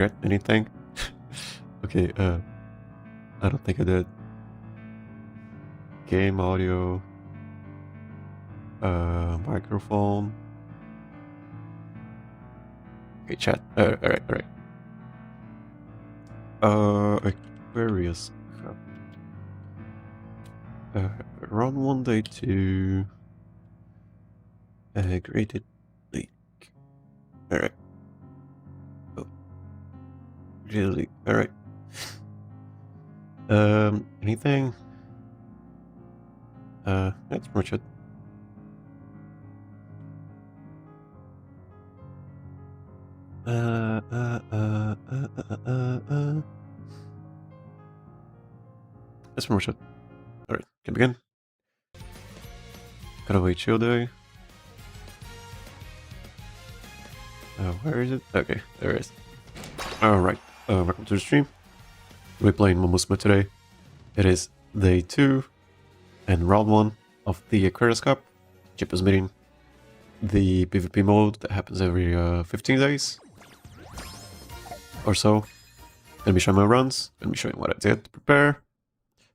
Get anything? Okay, I don't think I did. Game audio. Microphone. Okay, chat. Alright. Aquarius. Run 1 day 2. Graded leak. Alright. Oh. Graded leak. Alright. Anything? That's pretty much it. That's pretty much it. Alright, can begin. Cutaway chill day. Where is it? Okay, there it is. Alright, welcome to the stream. We're playing Umamusume today. It is day 2 and round 1 of the Aquarius Cup. Chip is meeting the PvP mode that happens every 15 days or so. Gonna be showing my runs, gonna be showing what I did to prepare,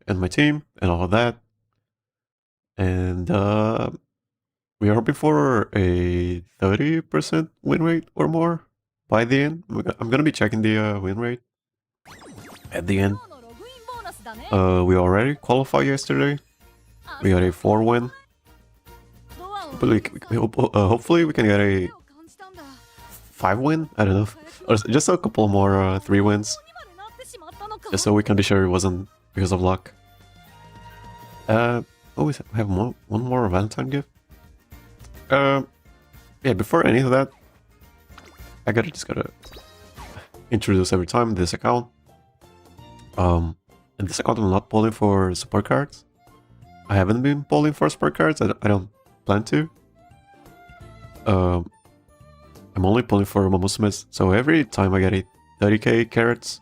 and my team, and all of that. And we are hoping for a 30% win rate or more by the end. I'm gonna be checking the win rate at the end. We already qualified yesterday. We got a 4 win. Hopefully we can get a 5 win. I don't know, or just a couple more 3 wins, just so we can be sure it wasn't because of luck. We have one more Valentine gift. Yeah, before any of that, I just gotta introduce every time this account. In this account I'm not polling for support cards. I haven't been polling for support cards. I don't plan to. I'm only polling for Umamusume. So every time I get a 30k carats,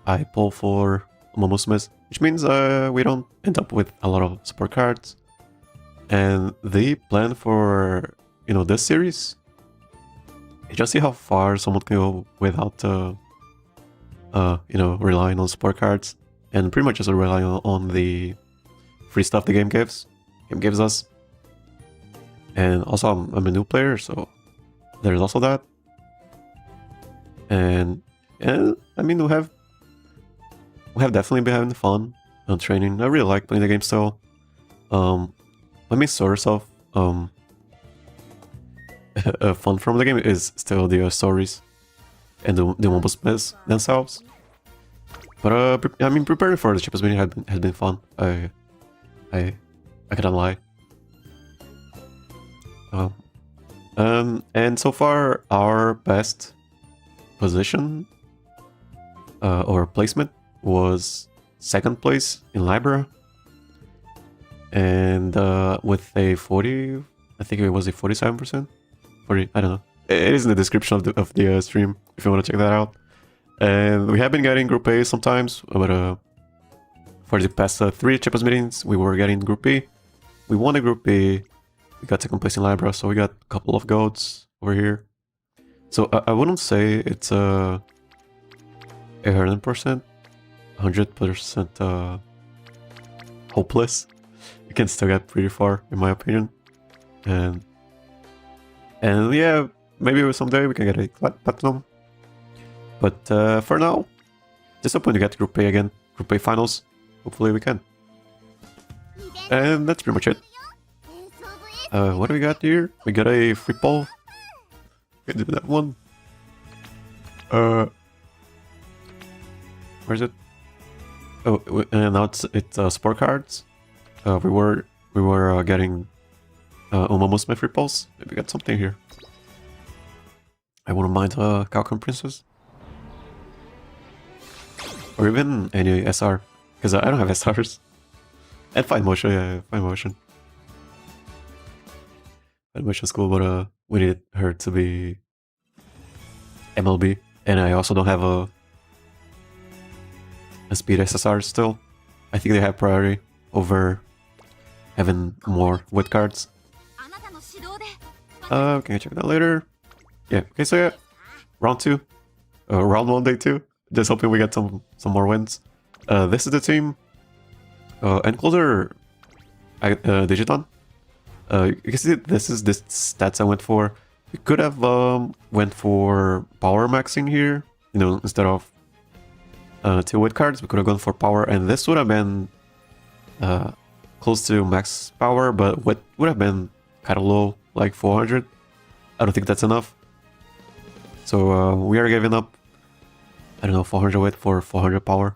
I pull for Umamusume, which means we don't end up with a lot of support cards. And the plan for this series is just see how far someone can go without relying on support cards, and pretty much just relying on the free stuff the game gives us. And also I'm a new player, so there's also that. And I mean, we have definitely been having fun on training. I really like playing the game still. My main source of fun from the game is still the stories and the Umamusume themselves. But I mean, preparing for the cheapest mini has been fun. I cannot lie. And so far our best position or placement was 2nd place in Libra, and with a 40, I think it was a 47%, 40, I don't know. It is in the description of the stream if you want to check that out. And we have been getting Group A sometimes, but for the past 3 Champions meetings we were getting Group B. We won the Group B, we got 2nd place in Libra, so we got a couple of goats over here. So I wouldn't say it's 100%, 100% hopeless. You can still get pretty far, in my opinion. And yeah, maybe someday we can get a platinum. But for now, just hoping to get Group A again, Group A finals. Hopefully we can. And that's pretty much it. What do we got here? We got a free poll. We did that one. Where is it? Oh, and now it's sport cards. We were getting Umamusume free polls. Maybe we got something here. I wouldn't mind Falcon Princess, or even any SR, because I don't have SRs. And Fine Motion, yeah, Fine Motion. Fine Motion's cool, but we needed her to be MLB, and I also don't have a speed SSR still. I think they have priority over having more wood cards. Can I check that later? Yeah, okay, so yeah, round 2. round 1, day 2. Just hoping we get some more wins. This is the team. Encloser Digiton. You can see this is the stats I went for. We could have went for power maxing here, you know, instead of 2 wit cards. We could have gone for power, and this would have been close to max power, but what would have been kind of low, like 400. I don't think that's enough. So we are giving up, I don't know, 400 wit for 400 power.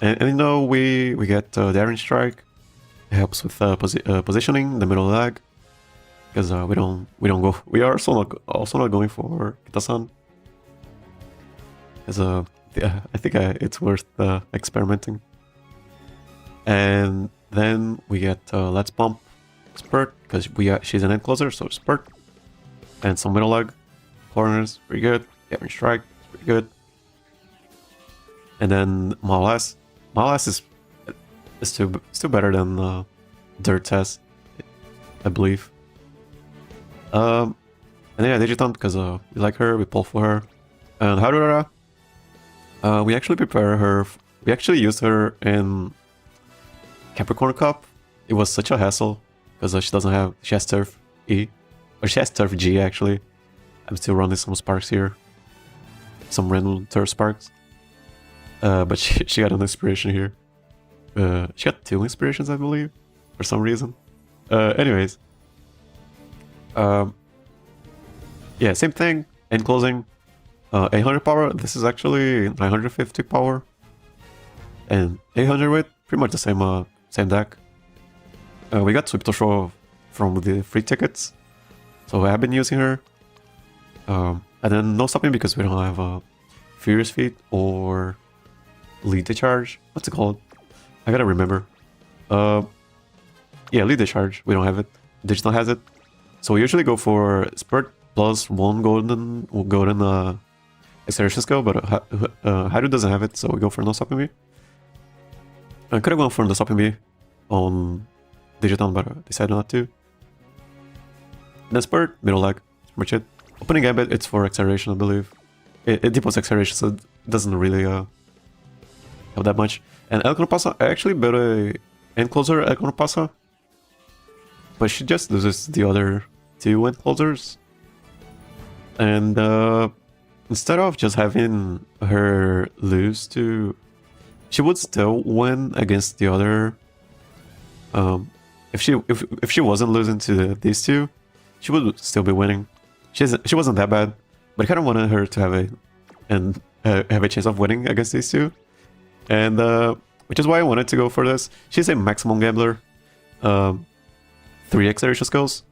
And you know, we get Daring Strike. It helps with positioning the middle leg, because we don't go. We are also not going for Kitasan, because I think it's worth experimenting. And then we get Let's Pump Spurt, because she's an Encloser, so Spurt, and some middle leg corners, pretty good. Daring Strike, pretty good. And then Malas is still better than Dirt Test, I believe. And yeah, Digiton, because we like her, we pull for her. And Haru, we actually prepare her. We actually used her in Capricorn Cup. It was such a hassle because she has Turf E, or she has Turf G actually. I'm still running some sparks here, some random Turf sparks. But she got an inspiration here. She got 2 inspirations, I believe, for some reason. Anyways. Yeah, same thing. In closing, 800 power. This is actually 950 power. And 800 weight, pretty much the same deck. We got Sweep to Show from the free tickets. So I have been using her. And then no stopping because we don't have Furious Feet or Lead the Charge. What's it called? I gotta remember. Yeah, Lead the Charge. We don't have it. Digital has it. So we usually go for Spurt plus 1 golden acceleration skill, but Haru doesn't have it, so we go for no stopping me. I could have gone for no stopping me on Digital, but I decided not to. Then Spurt, middle leg, pretty much it. Opening Gambit, it's for acceleration, I believe. It depots acceleration, so it doesn't really have that much. And Pasa, I actually built a Encloser Pasa, but she just loses the other 2 Enclosers. And instead of just having her lose to, she would still win against the other. If she wasn't losing to these 2, she would still be winning. She wasn't that bad, but I kind of wanted her to have a chance of winning against these 2. And which is why I wanted to go for this. She's a maximum gambler. 3 acceleration skills.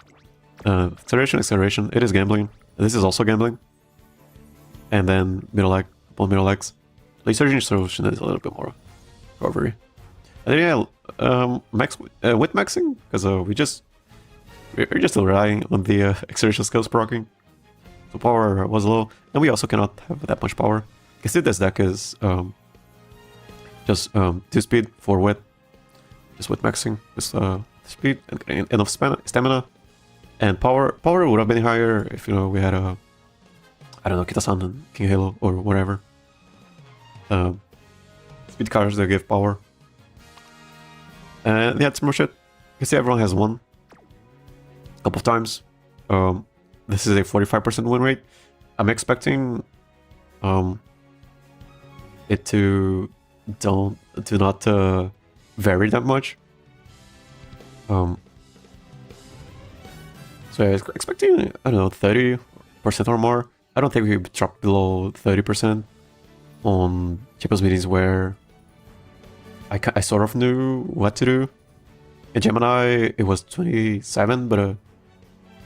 Acceleration, it is gambling. This is also gambling. And then middle leg, couple middle legs. Surging solution is a little bit more recovery. And then yeah, with maxing, because we're just relying on the acceleration skills proccing. So power was low, and we also cannot have that much power. You can see this deck is just 2 speed, 4 wit, just with maxing, just speed and enough stamina, and power would have been higher if, you know, we had a, I don't know, Kitasan and King Halo or whatever. Speed cards that give power, and yeah, it's more shit. You can see everyone has won a couple of times. This is a 45% win rate. I'm expecting it to not vary that much. So I was expecting, I don't know, 30% or more. I don't think we dropped below 30% on Champions meetings where I sort of knew what to do. In Gemini, it was 27, but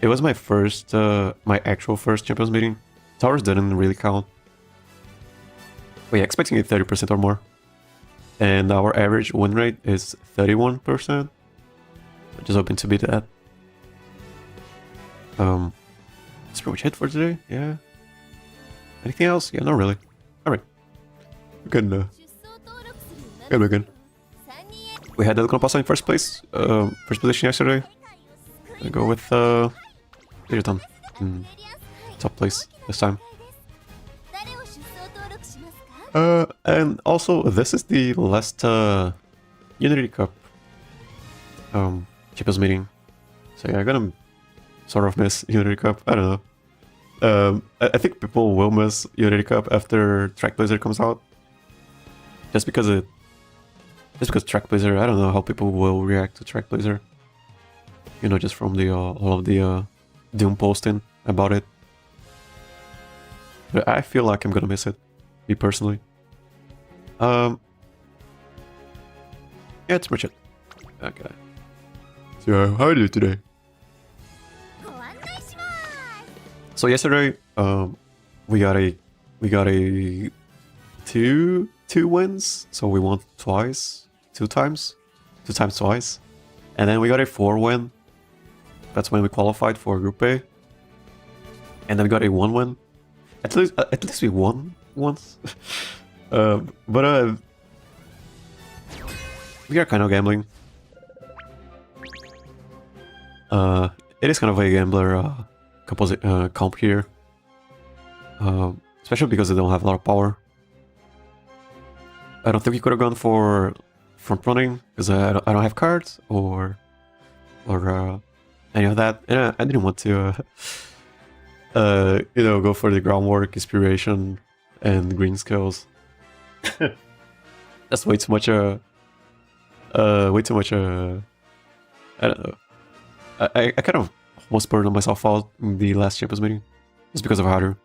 it was my first, my actual first Champions meeting. Taurus didn't really count. But yeah, expecting it 30% or more. And our average win rate is 31%. I'm just hoping to beat that. That's pretty much it for today. Yeah. Anything else? Yeah, not really. Alright. We're good. We're good. We had the Pasa in first place. First position yesterday. I go with Digiton in top place this time. And also, this is the last Unity Cup Chippers meeting. So yeah, I'm gonna sort of miss Unity Cup. I don't know. I think people will miss Unity Cup after Trackblazer comes out. Just because Trackblazer, I don't know how people will react to Trackblazer. You know, just from the all of the Doom posting about it. But I feel like I'm gonna miss it, me personally. Yeah, that's pretty much it. Okay. So how are you today? So yesterday, we got a two wins. So we won two times twice, and then we got a 4 win. That's when we qualified for Group A, and then we got a 1 win. At least we won once. But we are kind of gambling. It is kind of a gambler comp here, especially because they don't have a lot of power. I don't think we could have gone for front running because I don't have cards or any of that, and I didn't want to you know, go for the groundwork, inspiration, and green skills. That's way too much I don't know. I kind of almost burned myself out in the last Champions meeting just because of Haru.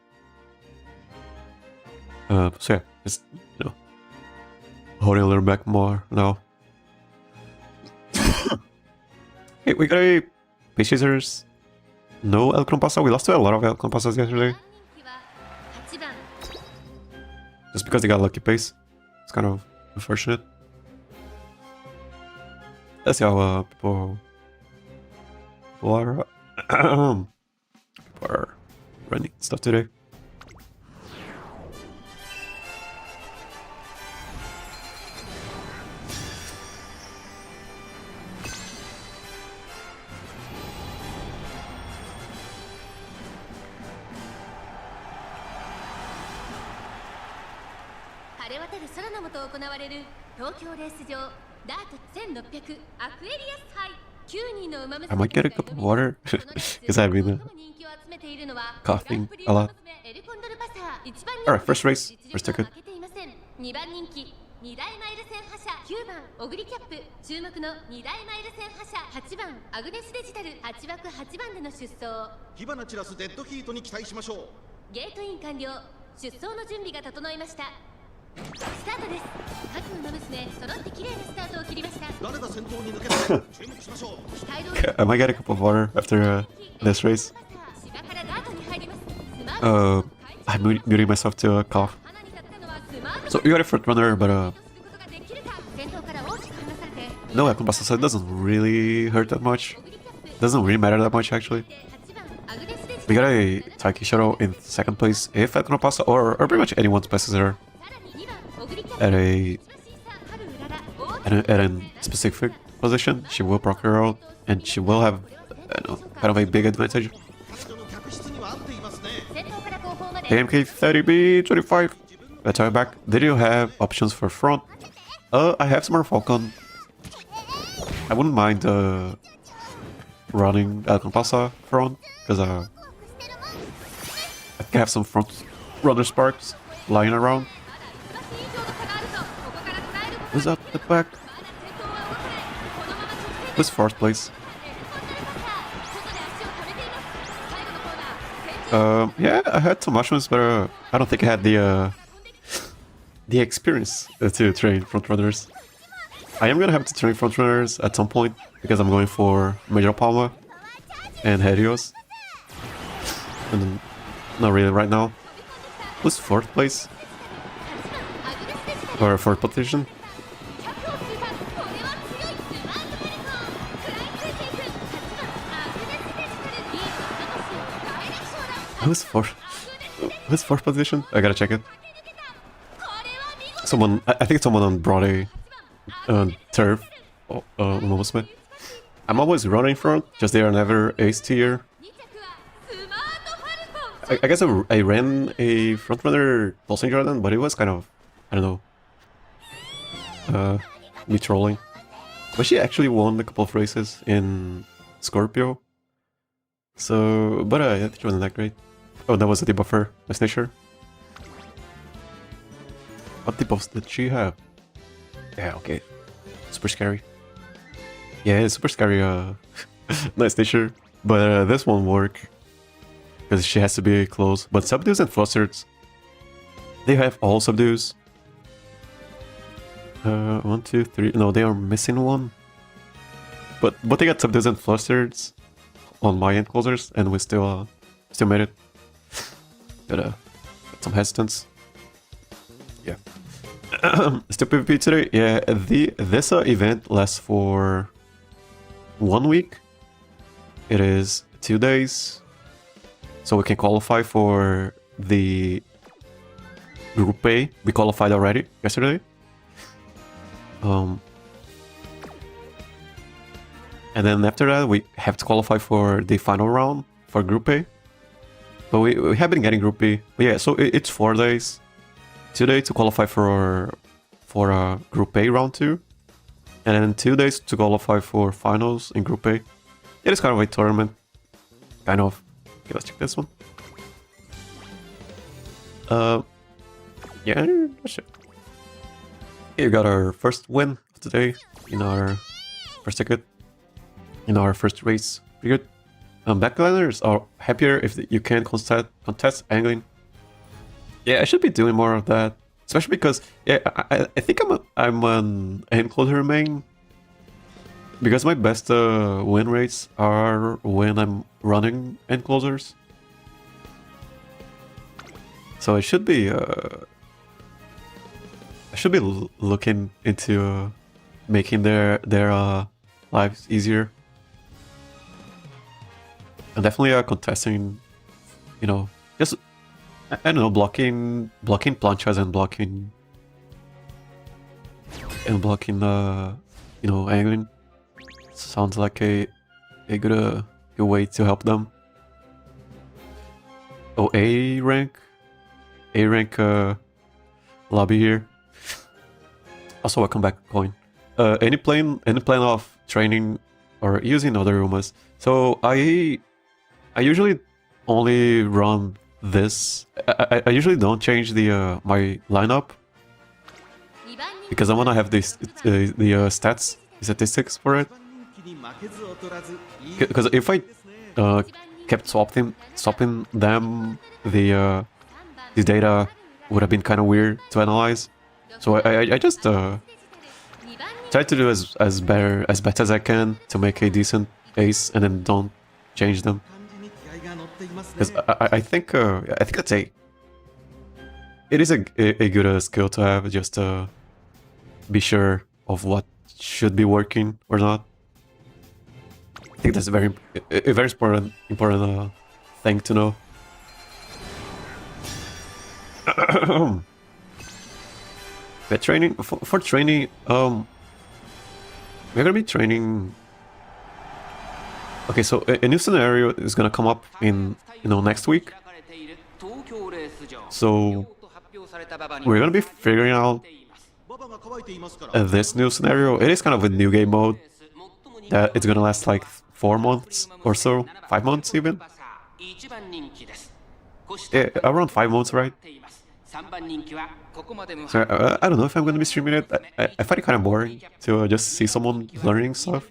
So yeah, just, you know, holding a little back more now. Hey, we got a Pace Chasers. No El Pasa. We lost to a lot of El Pasas yesterday. Just because they got lucky pace. It's kind of unfortunate. Let's see how people are running stuff today. I might get a cup of water because I've been coughing a lot. Alright, first race, first ticket. 2大マイル戦覇者9番オグリキャップ注目の2大マイル戦覇者8番アグネスデジタル8枠8番での出走火花散らすデッドヒートに期待しましょうゲートイン完了出走の準備が整いましたスタートです各馬娘揃って綺麗なスタートを切りました誰が先頭に抜けたか注目しましょう I might get a cup of water after this race. I'm muting myself to cough. So you got a front runner, but no, so it doesn't really hurt that much. Doesn't really matter that much actually. We got a Taiki Shadow in second place if Pasa or pretty much anyone's passes her at a specific position. She will proc her out and she will have, you know, kind of a big advantage. AMK 30B 25. Let's have it back. Did you have options for front? I have some more Falcon. I wouldn't mind running Pasa front because I have some front runner sparks lying around. Who's up the back? Who's fourth place? Yeah, I had some mushrooms, but I don't think I had the experience to train front runners. I am gonna have to train front runners at some point because I'm going for Major Palma and Helios. And then, not really right now. Who's fourth place? Or fourth position? Who's fourth position? I gotta check it. Someone, I think someone on brought a turf. Umamusume. I'm always running front, just they are never ace tier. I guess I ran a frontrunner Pulsing Jordan, but it was kind of, I don't know, me trolling. But she actually won a couple of races in Scorpio. So, but I think she wasn't that great. Oh, that was a debuffer, a snitcher. What debuffs did she have? Yeah, okay. Super scary. Yeah, it's super scary, nice snitcher. But this won't work. Because she has to be close. But subdues and flustered, they have all subdues. 1, 2, 3. No, they are missing one. But they got subdues and flustered on my end closers, and we still made it. Got some hesitance. Yeah. Still PvP today. Yeah, this event lasts for 1 week. It is 2 days, so we can qualify for the Group A. We qualified already yesterday. And then after that, we have to qualify for the final round for Group A. But we have been getting Group B. But yeah, so it's 4 days. 2 days to qualify for Group A round 2. And then 2 days to qualify for finals in Group A. It is kind of a tournament. Kind of. Okay, let's check this one. Yeah, that's it. Okay, we got our first win of today in our first ticket. In our first race. Pretty good. Backliners are happier if you can contest angling. Yeah, I should be doing more of that. Especially because, yeah, I think I'm an encloser main. Because my best win rates are when I'm running enclosers. So I should be looking into making their lives easier. And definitely contesting, you know, just, I don't know, blocking planchas and blocking, you know, angling. Sounds like a good way to help them. Oh, A rank lobby here. Also, welcome back, coin. Any plan of training or using other Umas? So I usually only run this. I usually don't change the my lineup because I want to have the statistics for it. Because if I kept swapping them, the data would have been kind of weird to analyze. So I just try to do as better as I can to make a decent ace, and then don't change them. Because I think that's it is a good skill to have, just to be sure of what should be working or not. I think that's a very important thing to know. But training for training, we're gonna be training. Okay, so a new scenario is gonna come up in next week. So we're gonna be figuring out this new scenario. It is kind of a new game mode that it's gonna last like 4 months or so, 5 months even. Yeah, around 5 months, right? So I don't know if I'm gonna be streaming it. I find it kind of boring to just see someone learning stuff.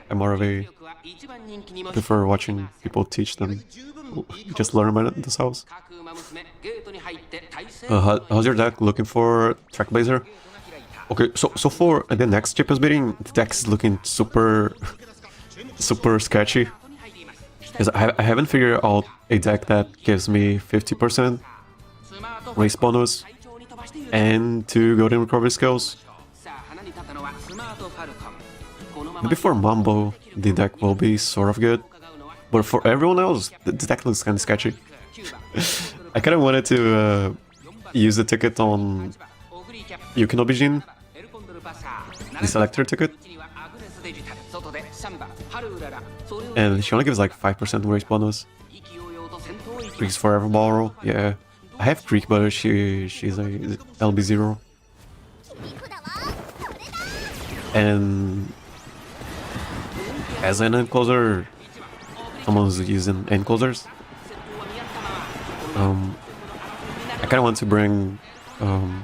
I'm more of a prefer watching people teach than just learn by themselves. How's your deck looking for Trackblazer? Okay, so for the next Champions meeting, the deck is looking super sketchy. Because I haven't figured out a deck that gives me 50% race bonus and 2 golden recovery skills. Maybe for Mambo, the deck will be sort of good. But for everyone else, the deck looks kind of sketchy. I kind of wanted to use the ticket on Yukinobijin, the selector ticket. And she only gives like 5% race bonus. Creek's Forever Ballroll. Yeah. I have Creek, but she's a LB0. And as an encloser, someone's using enclosers. I kind of want to bring the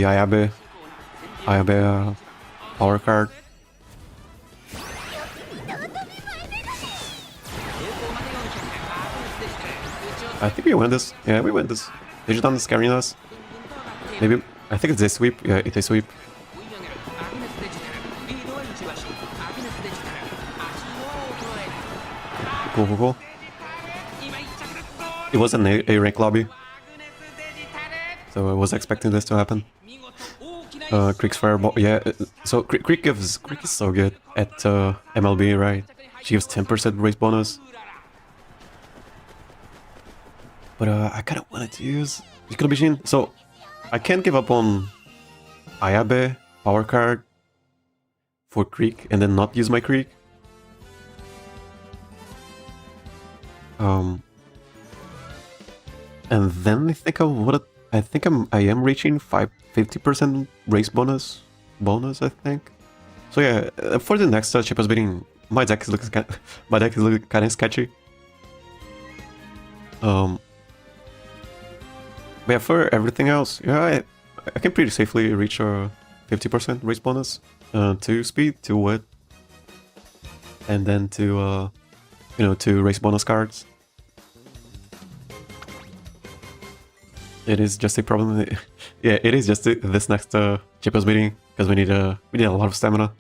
Ayabe power card. I think we win this. Yeah, we win this. Digiton is carrying us. Maybe. I think it's a sweep. Yeah, it's a sweep. Cool, cool, cool. It was an A rank lobby, so I was expecting this to happen. Creek's Fireball. Yeah, so Creek is so good at MLB, right? She gives 10% race bonus. But I kind of wanted to use Machine, so I can't give up on Ayabe power card for Creek and then not use my Creek. And then I am reaching 50% race bonus, I think. So yeah, for the next Champions meeting, my deck is looking kind of sketchy. But yeah, for everything else, yeah, I can pretty safely reach a 50% race bonus, 2 speed, 2 wit, and then 2 race bonus cards. It is just a problem. Yeah, it is just this next Champions meeting because we need a lot of stamina.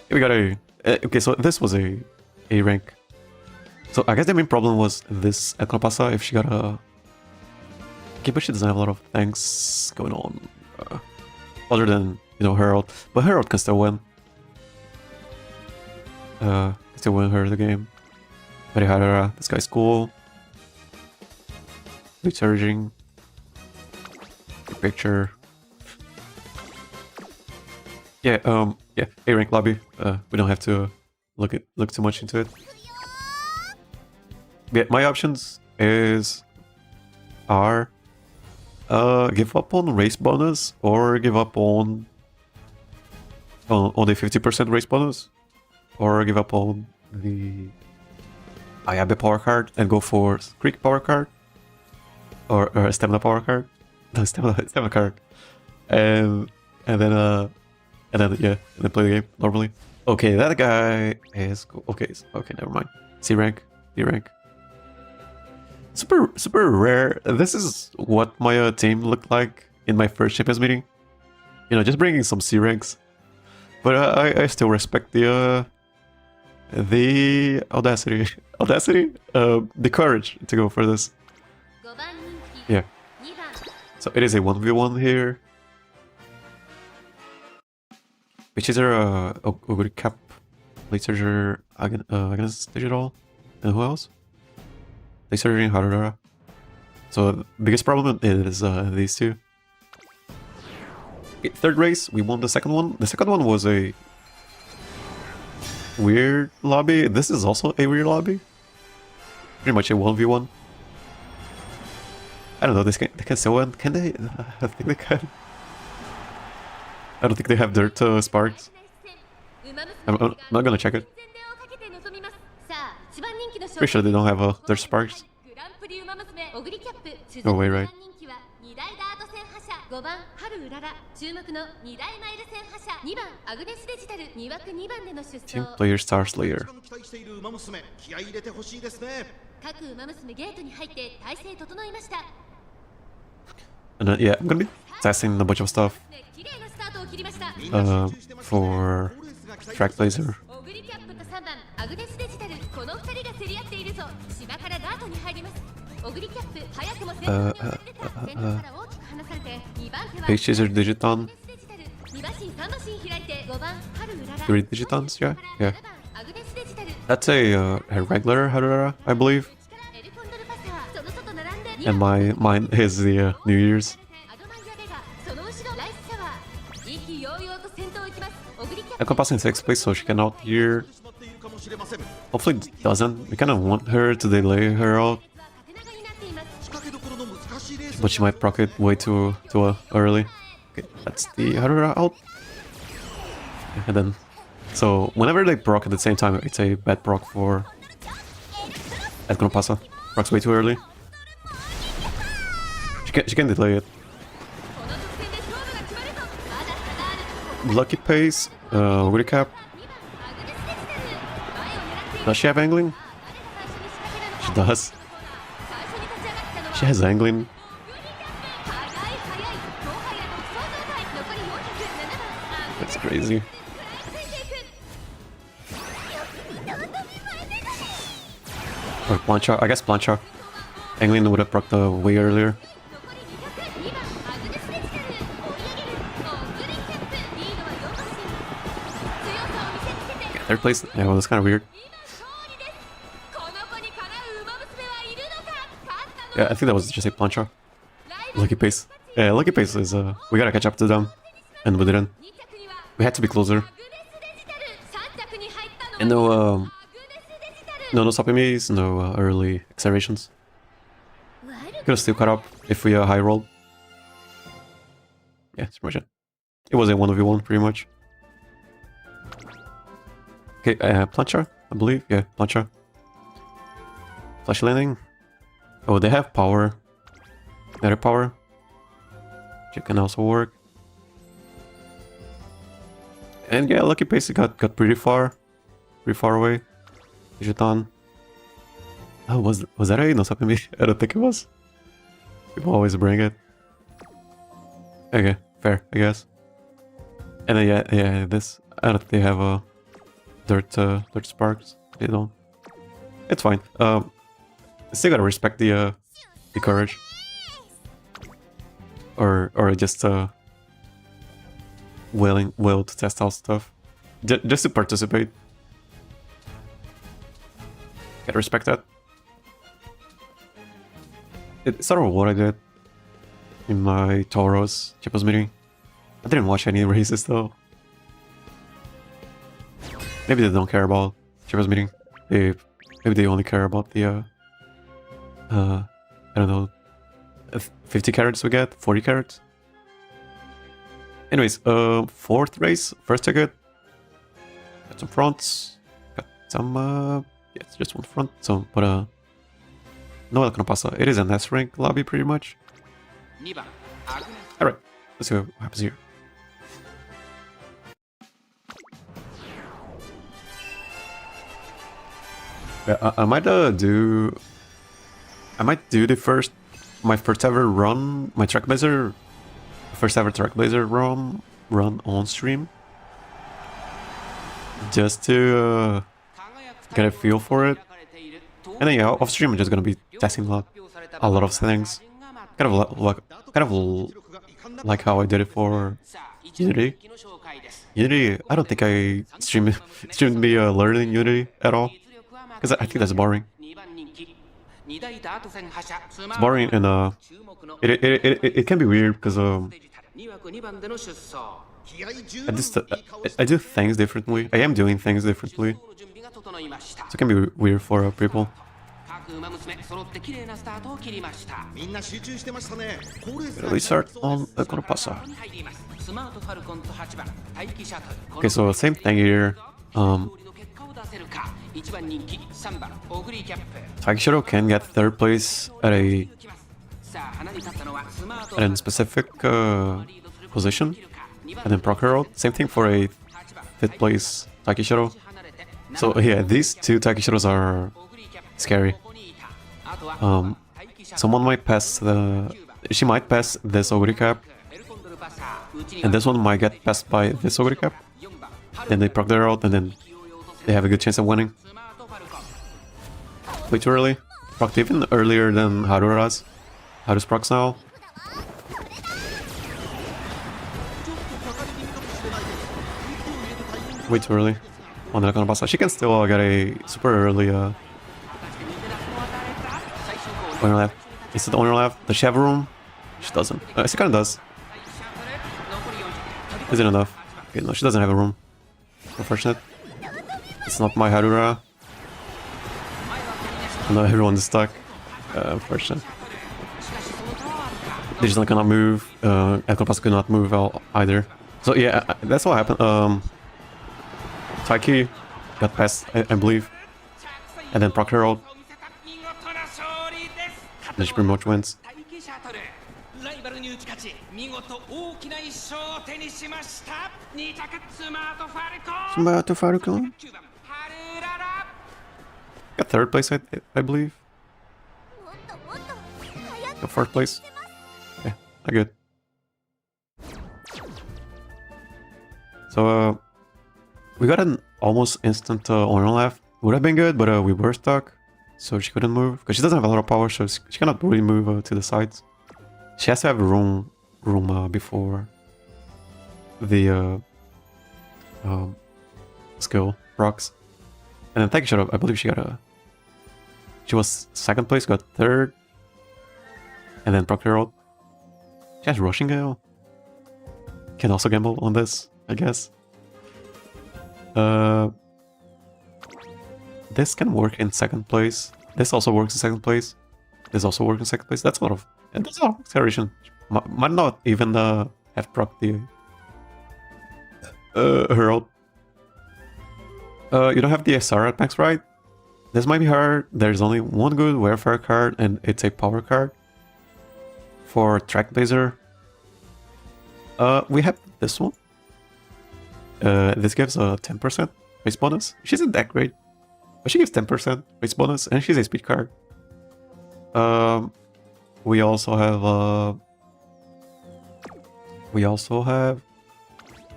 Here we got okay. So this was a rank. So I guess the main problem was this Pasa. If she got a okay, but she doesn't have a lot of things going on other than Herald. But Herald can still win. Can still win her the game. Very Haru. This guy's cool. Recharging. Good picture. Yeah, yeah, A rank lobby. We don't have to look too much into it. Yeah, my options are give up on race bonus or give up on the 50% race bonus, or give up on the Ayabe power card and go for Creek power card. Or a stamina power card, no stamina card, and then yeah, and then play the game normally. Okay, that guy is cool. Okay, never mind. C rank, D rank. Super rare. This is what my team looked like in my first Champions meeting. Just bringing some C ranks, but I still respect the audacity, the courage to go for this. Yeah. So it is a 1v1 here. Which is a good cap. Later Agnes digital. And who else? Later in Urara. So the biggest problem is these two. Okay, third race, we won the second one. The second one was a weird lobby. This is also a weird lobby. Pretty much a 1v1. I don't know, they can still win. Can they? I think they can. I don't think they have dirt sparks. I'm not gonna check it. Pretty sure they don't have dirt sparks. No way, right? Team player Star Slayer. And then, yeah, I'm gonna be testing a bunch of stuff for Track Blazer. Page Chaser Digiton. 3 Digitons, yeah. That's a regular Urara, I believe. And mine is the New Year's. Encompassing in 6th place, so she can out here. Hopefully it doesn't. We kind of want her to delay her out, but she might proc it way too early. Okay, that's the Haru out. And then, so whenever they proc at the same time, it's a bad proc for Pasa. Procs way too early. She can delay it. Lucky pace, recap. Does she have angling? She does. She has angling. That's crazy. Or plancha. I guess plancha. Angling would have procced way earlier. Third place? Yeah, well, that's kind of weird. Yeah, I think that was just a plancha. Lucky pace. Yeah, lucky pace is, we gotta catch up to them. And we didn't. We had to be closer. And no Sapimis, no early accelerations. Could've still caught up if we high rolled. Yeah, that's pretty much it. It was a 1v1 pretty much. Okay, plancha, I believe. Yeah, plancha. Flash landing. Oh, they have power. Better power. Which can also work. And yeah, lucky pace got pretty far away. Jeton. Oh, was that a no Sapimi? I don't think it was. People always bring it. Okay, fair, I guess. And then yeah, this I don't think they have a dirt sparks. They don't. It's fine. Still gotta respect the courage. Or just will to test out stuff. Just to participate. Gotta respect that. It's sort of what I did in my Taurus Chipos meeting. I didn't watch any races though. Maybe they don't care about Chipos meeting. Maybe they only care about the I don't know, 50 carats we get, 40 carats. Anyways, fourth race, first ticket. Got some fronts. Got some yeah, it's just one front. So, but no Pasa. It is an S rank lobby pretty much. Alright, let's see what happens here. Yeah, I might do my first ever run, my Trackblazer, first ever Trackblazer run on stream, just to get a feel for it. And then yeah, off stream I'm just gonna be testing a lot of things, kind of like how I did it for Unity. Unity, I don't think I streamed me learning Unity at all, because I think that's boring. It's boring, and it can be weird because I do things differently. I am doing things differently, so it can be weird for people. We start on the Pasa. Okay, so same thing here. Taikishiro can get third place at a specific position, and then proc herald. Same thing for a fifth place Taikishiro. So yeah, these two Taikishiros are scary. Someone might pass she might pass this Oguri cap, and this one might get passed by this Oguri cap. Then they proc their herald, and then they have a good chance of winning. Way too early. Procced even earlier than Haru's procs now. Way too early on the Pasa. She can still get a super early owner left. Is it the owner left? Does she have a room? She doesn't. She kinda does. Is it enough? Okay, no, she doesn't have a room. Unfortunate. It's not my Harura. No, everyone's stuck. Unfortunately. They're just not gonna move. Pasa could not move either. So yeah, that's what happened. Taiki got past, I believe. And then Proc Herald. And she pretty much wins. Sumato Falcon. Got third place, I believe. Got fourth place. Yeah, not good. So, we got an almost instant honor left. Would have been good, but we were stuck. So she couldn't move. Because she doesn't have a lot of power, so she cannot really move to the sides. She has to have room before the skill rocks. And then thank you, I believe she got a... She was second place, got third. And then Proc Herald. She has rushing gale. Can also gamble on this, I guess. This can work in second place. This also works in second place. This also works in second place. That's a lot of... And that's a lot of acceleration. Might not even have proc the Herald. You don't have the SR at max, right? This might be hard. There's only one good Warfare card, and it's a power card. For Track Blazer. We have this one. This gives a 10% race bonus. She isn't that great, but she gives 10% race bonus, and she's a speed card. We also have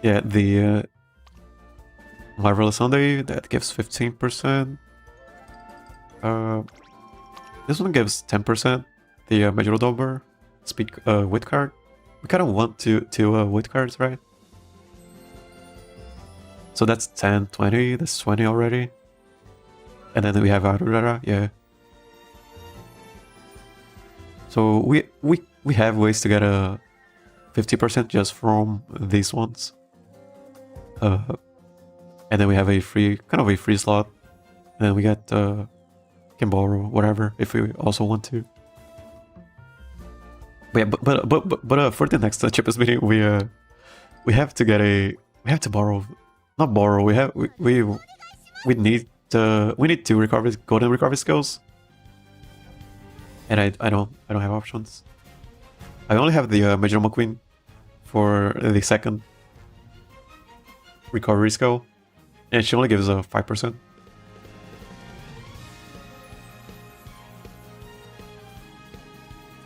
yeah, the Marvelous Sunday that gives 15%. This one gives 10%. The Major Dober speed wit card. We kind of want two wit cards, right? So that's 10, 20. That's 20 already. And then we have Urara, yeah. So we have ways to get a 50% just from these ones. And then we have a free slot. And then we get can borrow whatever if we also want to. But yeah, but for the next cheapest meeting, we have to get a borrow, not borrow. We need two recovery golden recovery skills, and I don't have options. I only have the Major McQueen for the second recovery skill, and she only gives a 5%.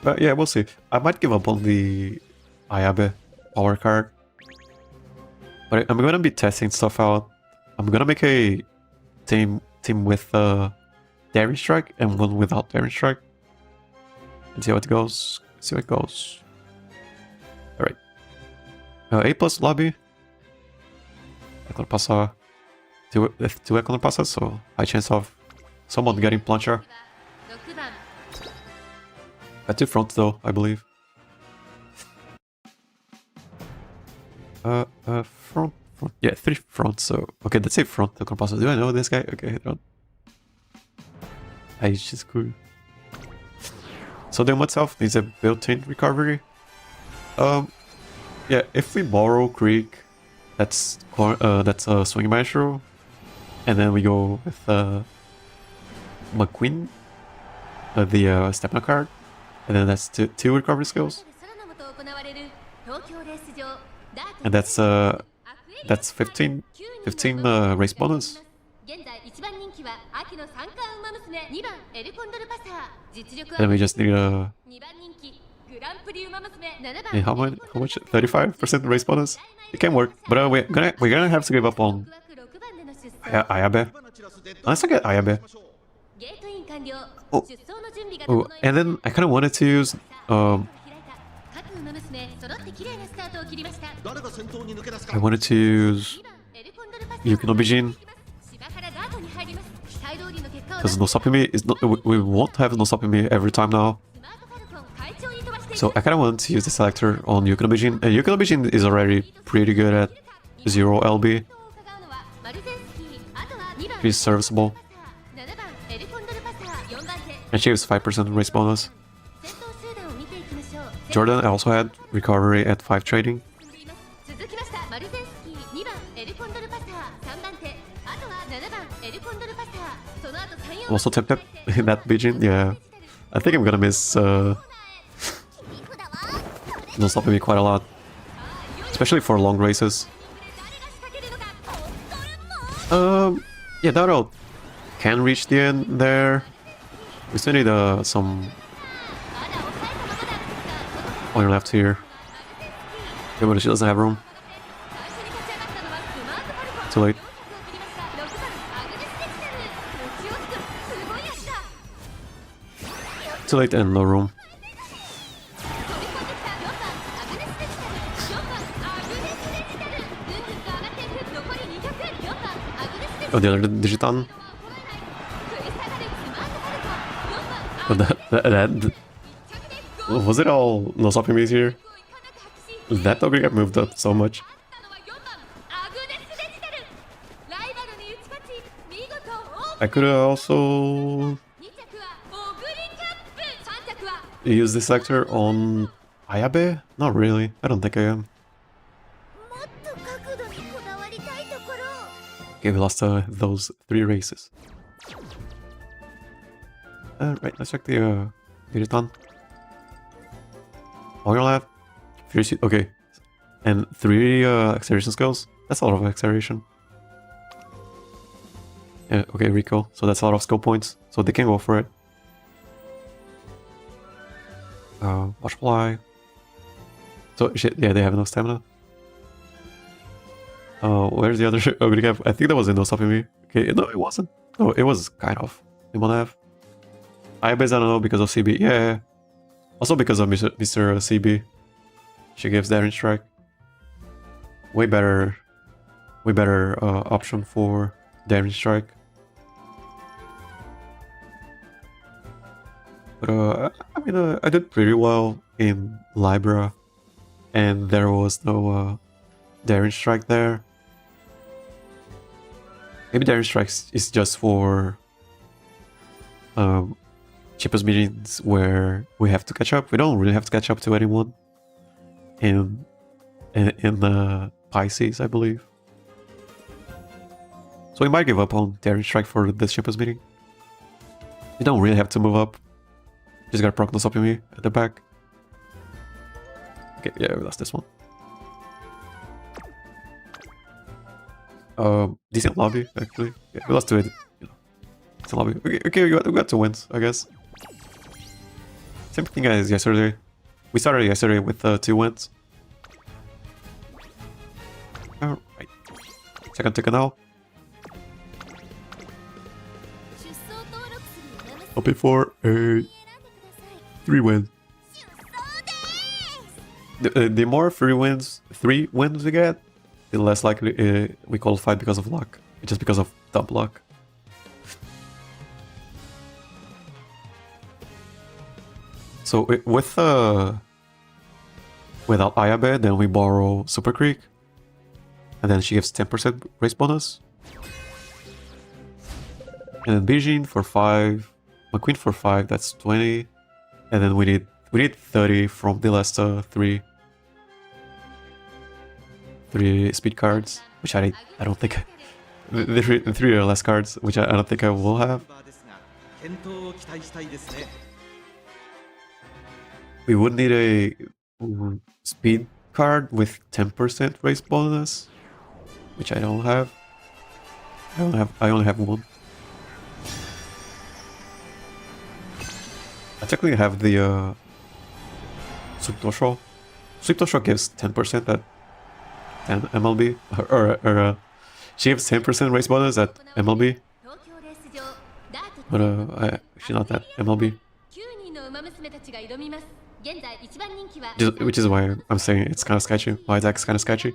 But yeah, we'll see. I might give up on the Ayabe power card. But I'm gonna be testing stuff out. I'm gonna make a team with Daring Strike and one without Daring Strike. And see how it goes. Alright. A+ lobby. Pasa. Two Pasa, so high chance of someone getting Plancha. Got two fronts though, I believe. Front. Yeah, three fronts, so... Okay, let's say front to Pasa. Do I know this guy? Okay, I don't. He's just cool. So the Uma itself needs a built-in recovery. Yeah, if we borrow Creek, that's Swing Maestro. And then we go with McQueen, the Stepna card. And then that's two recovery skills. And that's 15 race bonus. And we just need a... Yeah, how much? 35% race bonus? It can work, but we're gonna have to give up on Ayabe. Unless I get Ayabe. Oh, and then I kind of wanted to use Yukinobijin, because Nosapimi is not. We won't have Nosapimi every time now. So I kind of want to use the selector on Yukinobijin. And Yukinobijin is already pretty good at 0 LB. She's serviceable. 7番エルコンドルパサー4番手 And she gives 5% race bonus. 先頭集団を見ていきましょう Jordan also had recovery at 5 trading. 続きましたマルゼンスキー2番エルコンドルパサー3番手あとは7番エルコンドルパサーその後3 4 I'm also tempted in that Beijing. Yeah. I think I'm gonna miss no stopping me quite a lot. Especially for long races. Yeah, Daro can reach the end there. We still need some on your left here. Yeah, but she doesn't have room. Too late. Too late and no room. Oh, the other Digiton. Oh, that was it all no stopping me here? That dog got moved up so much. I could have also used this sector on Ayabe? Not really. I don't think I am. Okay, we lost those 3 races. Right, let's check the Digiton. On your left. Fierce, okay. And 3 acceleration skills. That's a lot of acceleration. Yeah, okay, Rico. So that's a lot of skill points. So they can go for it. Watch fly. So shit, yeah, they have enough stamina. Where's the other ugly cap? I think that was in no stopping me. Okay, no, it wasn't. No, it was kind of. It might have. I bet I don't know because of CB. Yeah. Also because of Mr. CB. She gives Daring Strike. Way better option for Daring Strike. But I mean, I did pretty well in Libra, and there was no Daring Strike there. Maybe Daring Strike is just for cheapest meetings where we have to catch up. We don't really have to catch up to anyone in the Pisces, I believe. So we might give up on Daring Strike for this cheapest meeting. We don't really have to move up. Just gotta proc no stopping me at the back. Okay, yeah, we lost this one. Decent lobby, actually. Yeah, we lost to it. You know, decent lobby. Okay, we got 2 wins, I guess. Same thing as yesterday. We started yesterday with 2 wins. Alright. Second ticket now. Hoping for a 3 wins. The more 3 wins we get, the less likely we qualify because of luck. Just because of dumb luck. So with without Ayabe, then we borrow Super Creek, and then she gives 10% race bonus. And then Beijing for 5, McQueen for 5, that's 20, and then we need 30 from the last 3 speed cards, which I don't think the 3 are less cards, which I don't think I will have. We would need a speed card with 10% race bonus, which I don't have. I only have 1. I technically have the Sweep Tosho. Sweep Tosho gives 10% at MLB, or she gives 10% race bonus at MLB, but she's not at MLB. Which is why I'm saying it's kind of sketchy. My deck's kind of sketchy.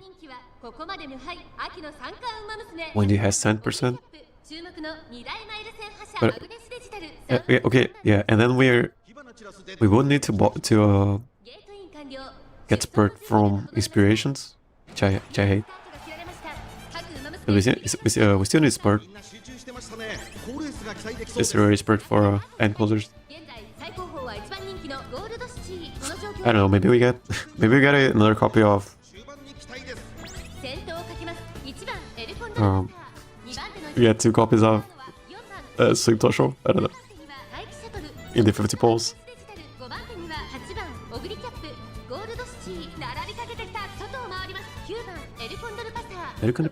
Wendy has 10%. But, yeah, okay, yeah, and then we would need to get spurt from inspirations, which I hate. And we still need spurt. This already spurt for end closers. I don't know, maybe we get another copy of we get 2 copies of Sleep Tosho, I don't know. In the 50 polls.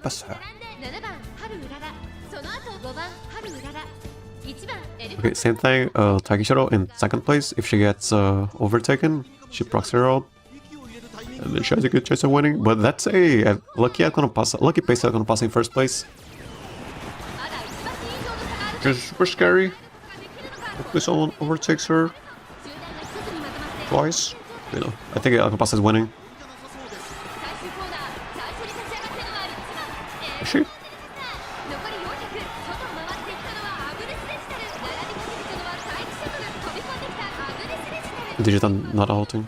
Pasa. Okay, same thing, Takishiro in second place. If she gets overtaken, she procs her out. And then she has a good chance of winning. But that's a lucky Pasa gonna pass in first place. Which is super scary. Hopefully someone overtakes her twice. You know, I think Pasa is winning. Is she? Digital not halting.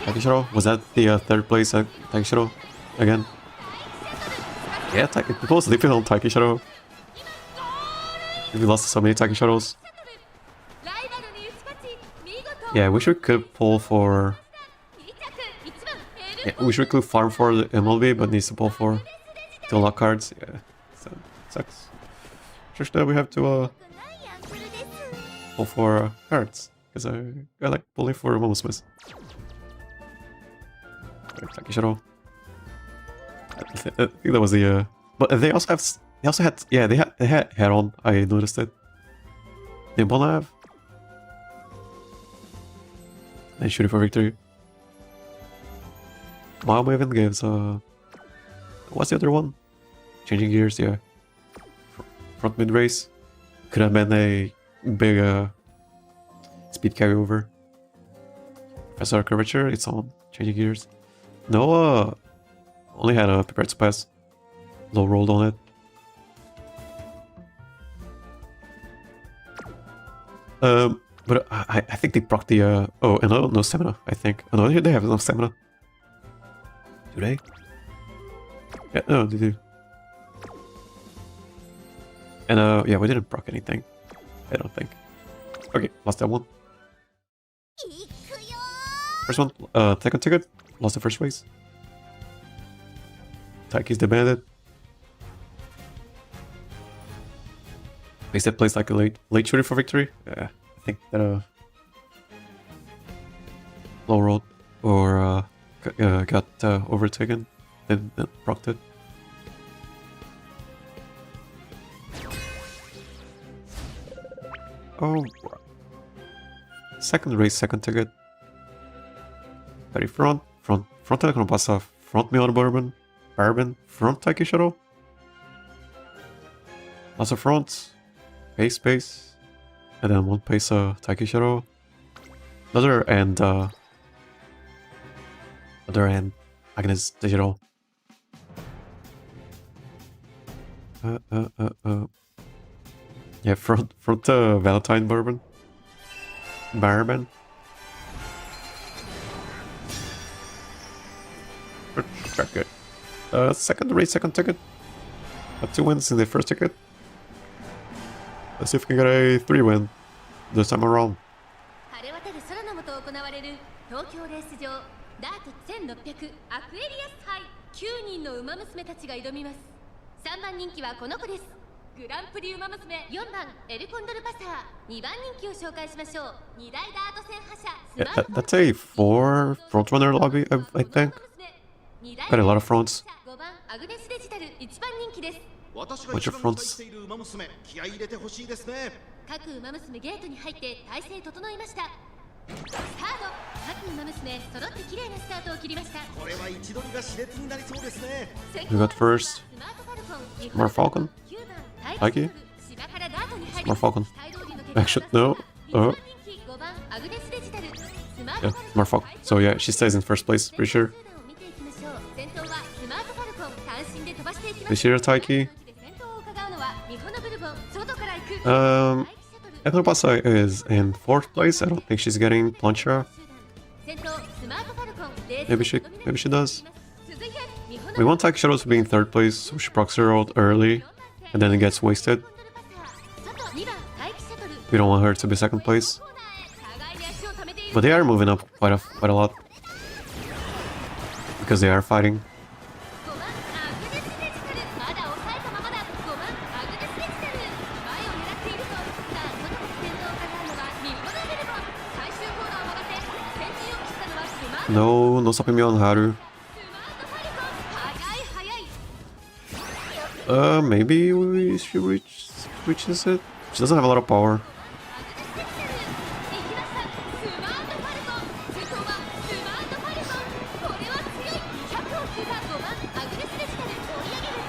Takishiro? Was that the third place at Takishiro again? Yeah, people was sleeping on Takishiro. We lost so many Takishiros. Yeah, I wish we could pull for... Yeah, we should could farm for the MLB, but needs to pull for to unlock cards. Yeah, so sucks. Just that we have to pull for cards, because I like pulling for Umamusume. Takishiro. I think that was the but they also had they had hair on. I noticed it. Nimble have. They shooting for victory. Mom even gives what's the other one? Changing gears, yeah. Front mid race. Could have been a big speed carryover. Professor curvature, it's on. Changing gears. No, only had a prepared to pass. Low rolled on it. But I think they proc the oh, and no stamina. I think. Oh no, they have enough stamina. Do they? Yeah, no, they do. And yeah, we didn't proc anything. I don't think. Okay, lost that one. First one, second ticket, lost the first race. Taiki's the bandit. Makes that place like a late shooter for victory. Yeah, I think that low rolled or got overtaken, then procced it. Oh, second race, second ticket. Very front Pasa, front Mion Bourbon, front Takishiro. Lots of fronts, pace, and then one pace Takishiro. Other end Agnes digital. Yeah, front Valentine Bourbon. Bourbon. Very good. Second race, second ticket. Got 2 wins in the first ticket. Let's see if we can get a 3 win this time around. Yeah, that's a 4 frontrunner lobby, I think. Got a lot of fronts. Bunch of fronts. We got first Smart Falcon. Taiki. Smart Falcon. Actually, no. Yeah, Smart Falcon. So yeah, she stays in first place, pretty sure. This year, Taiki. Pasa is in 4th place. I don't think she's getting Plancha. Maybe she does. We want Taiki Shadow to be in 3rd place, so she procs her out early, and then it gets wasted. We don't want her to be 2nd place. But they are moving up quite a lot. Because they are fighting. No stopping me on Haru. Maybe she reaches it. She doesn't have a lot of power.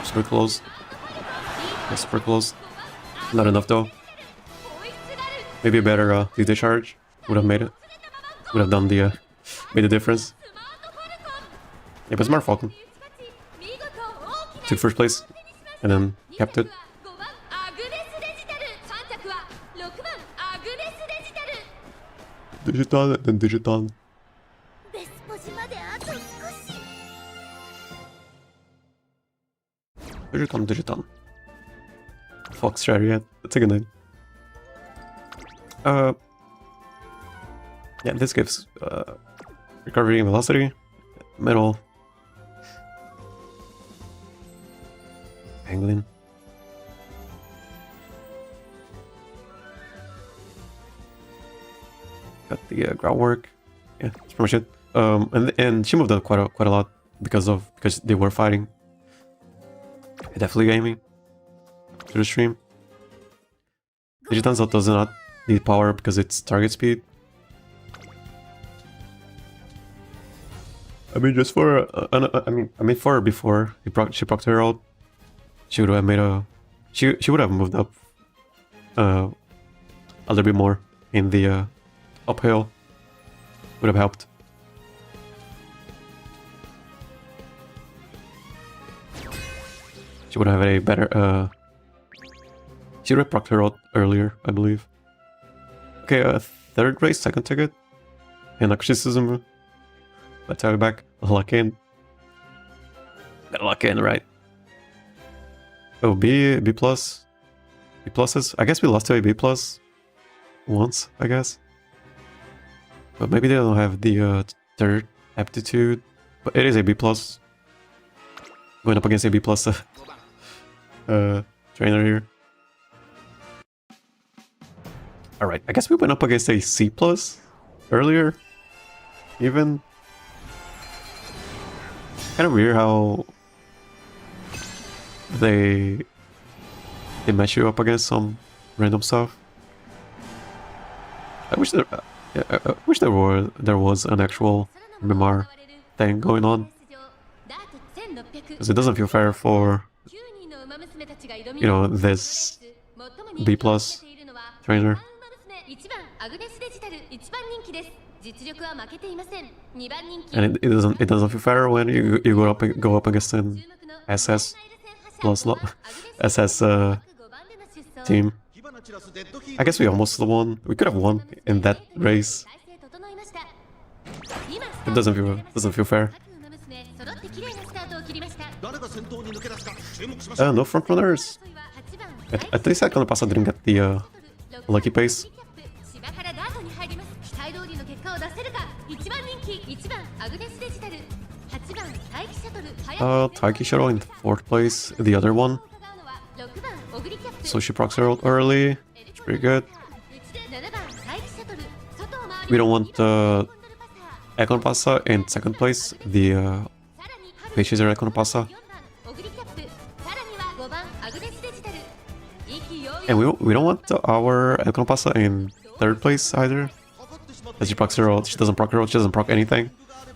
Super close. Yeah, super close. Not enough though. Maybe a better DD charge would have made it. Would have done the made the difference. Yeah, but Smart Falcon took 1st place and then kept it. Digital and then digital. Digital. Fox Chariot. That's a good name. Yeah, this gives recovery and velocity. Middle. Angling. Got the groundwork. Yeah, that's pretty much it. And she moved up quite a lot because they were fighting. Definitely gaming to the stream. Digitanzo does not need power because it's target speed. I mean, just for I mean for before she procced her out, she would have made a she would have moved up a little bit more in the uphill. Would have helped. She would have a better she would have procced her out earlier, I believe. Okay, 3rd race, 2nd ticket. And Suzumu. Let's have it back. Lock in. Gotta lock in, right? Oh, B plus. B pluses. I guess we lost to a B plus once, I guess. But maybe they don't have the 3rd aptitude. But it is a B plus. Going up against a B plus trainer here. Alright, I guess we went up against a C plus earlier. Even. Kind of weird how they match you up against some random stuff. I wish there was an actual Mimar thing going on, because it doesn't feel fair for, you know, this B plus trainer. And it doesn't feel fair when you go up against an SS plus SS team. I guess we almost won. We could have won in that race. It doesn't feel fair. No front runners. At least that Pasa didn't get the lucky pace. Taiki Shadow in 4th place, the other one. So she procs her out early. It's pretty good. We don't want Econ Pasa in 2nd place. The Pages are Econ Pasa. And we don't want our Econ Pasa in 3rd place either. As she procs her out, she doesn't proc her out, she doesn't proc anything.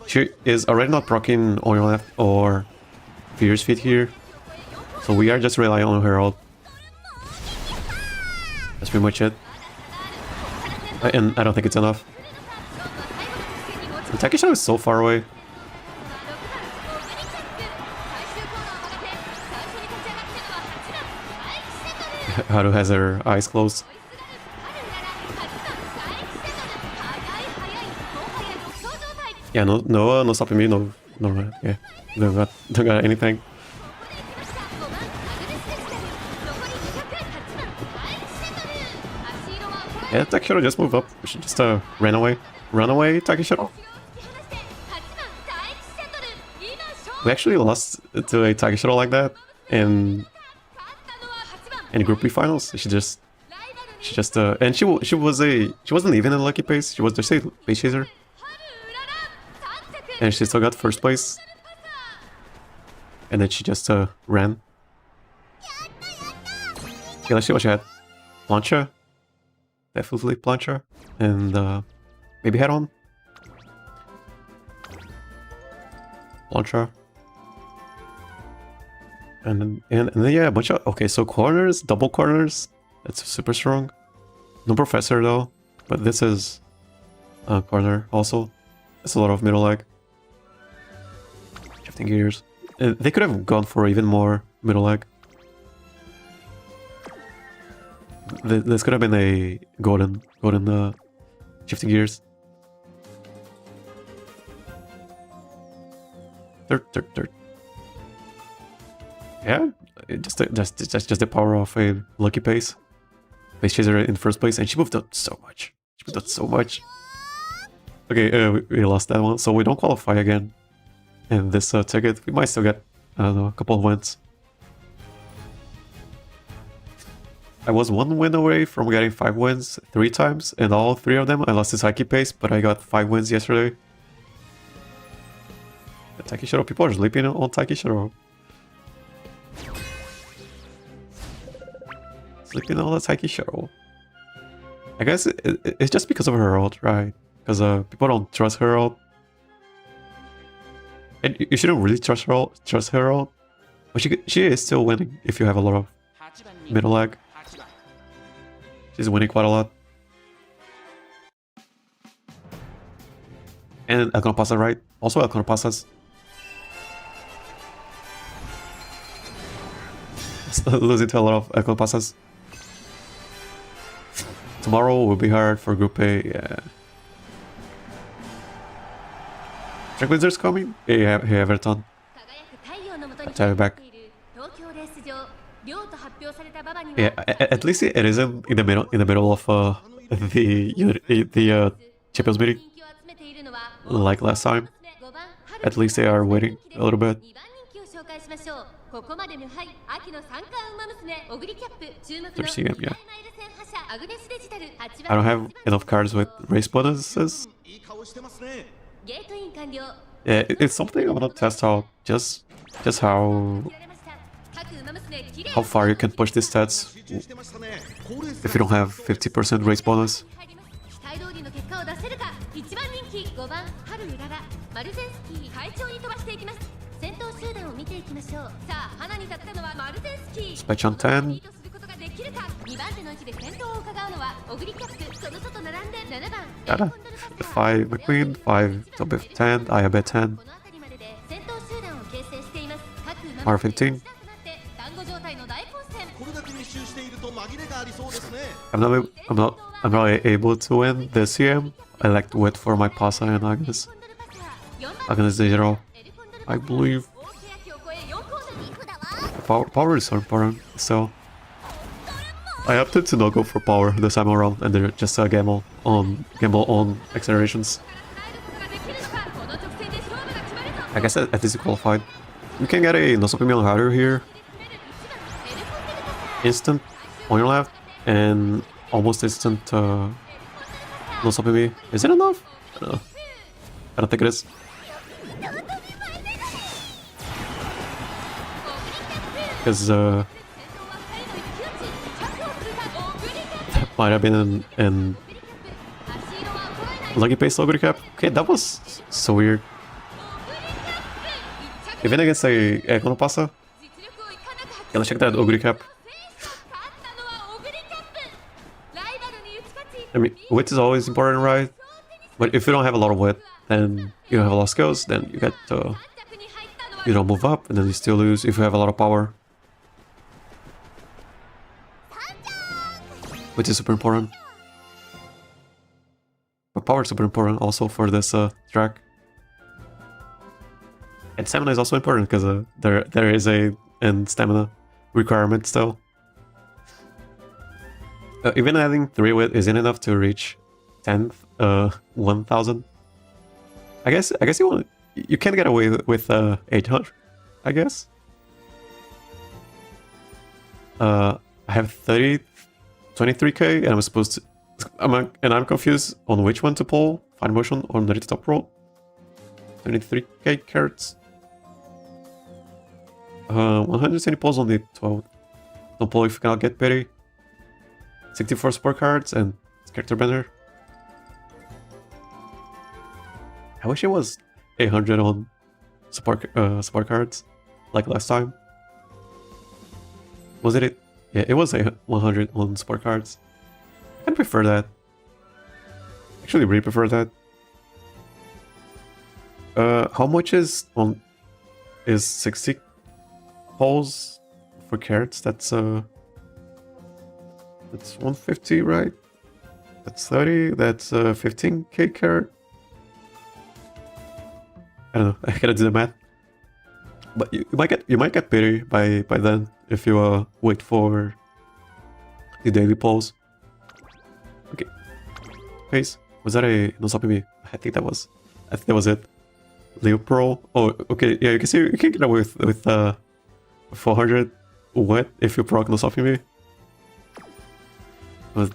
She is already not proccing on your left or Fierce Feet here. So we are just relying on her ult. That's pretty much it. And I don't think it's enough. The Taiki Shadow is so far away. Haru has her eyes closed. Yeah, no stopping me, no No, yeah. Don't got anything. Yeah, Takeshiro just moved up. We should just ran away. Run away, Takeshiro. We actually lost to a Takeshiro like that in Group B finals. She just and she wasn't even in lucky pace. She was just a pace chaser, and she still got first place. And then she just ran. Okay, let's see what she had. Plancha, definitely Plancha, and maybe head on. Plancha. And then yeah, a bunch of okay. So corners, double corners. That's super strong. No professor though, but this is corner also. It's a lot of middle leg. Shifting gears. They could have gone for even more middle leg. This could have been a golden shifting gears. Third. Yeah, just the power of a lucky pace. Pace chaser in first place, and she moved up so much. Okay, we lost that one, so we don't qualify again. And this ticket, we might still get, I don't know, a couple of wins. I was 1 win away from getting 5 wins 3 times, and all 3 of them I lost to Psyche pace, but I got 5 wins yesterday. The Takeshiro, people are sleeping on Takeshiro. Sleeping on the Takeshiro. I guess it's just because of her ult, right? Because people don't trust her ult. And you shouldn't really trust her ult. But she is still winning if you have a lot of middle lag. She's winning quite a lot. And El Pasa, right? Also El Pasas. Losing to a lot of El Pasas. Tomorrow will be hard for Group A, yeah. Tranquilizer's coming? Hey, Everton. I'll tell you back. Yeah, at least it isn't in the middle of the Champions meeting, like last time. At least they are waiting a little bit. Thirsty game, yeah. I don't have enough cards with race bonuses. Yeah, it's something I want to test out. Just how far you can push these stats if you don't have 50% race bonus. Dispatch on 10. Got 5 McQueen, 5 top of 10, I bet 10. R15. I'm not able to win this CM. I like to wait for my Pasa and Agnes. Agnes digital, I believe. Power is so important, so I opted to not go for power this time around, and then just gamble on accelerations. I guess at least you qualified. You can get a Umamusume on Haru here. Instant on your left, and almost instant Umamusume. Is it enough? I don't know. I don't think it is. Because that might have been in lucky pace logo recap. Okay, that was so weird. Even against a Pasa. Yeah, let's check that Ogre cap. I mean, wit is always important, right? But if you don't have a lot of wit, then you don't have a lot of skills, then you get you don't move up, and then you still lose if you have a lot of power. Which is super important. But power is super important also for this track. And stamina is also important because there is a stamina requirement still. Even adding 3 wit isn't enough to reach 10th 1000. I guess you can get away with 800. I guess. I have 23k, and I'm supposed to. I'm confused on which one to pull. Fine motion or the top roll. 23k carats. 170 pulls on the 12th. Don't pull if you cannot get pity. 64 support cards and character banner. I wish it was 800 on support cards like last time. Was it? Yeah, it was 100 on support cards. I prefer that. Actually, really prefer that. How much is 60 pulls for carats? That's 150, right? That's 30. That's 15k carat. I don't know. I gotta do the math. But you might get pity by then if you wait for the daily pulls. Okay. Face. Was that a no stopping me? I think that was it. Leo Pro. Oh, okay. Yeah, you can see you can get away with 400 wet if you proc no stopping me. But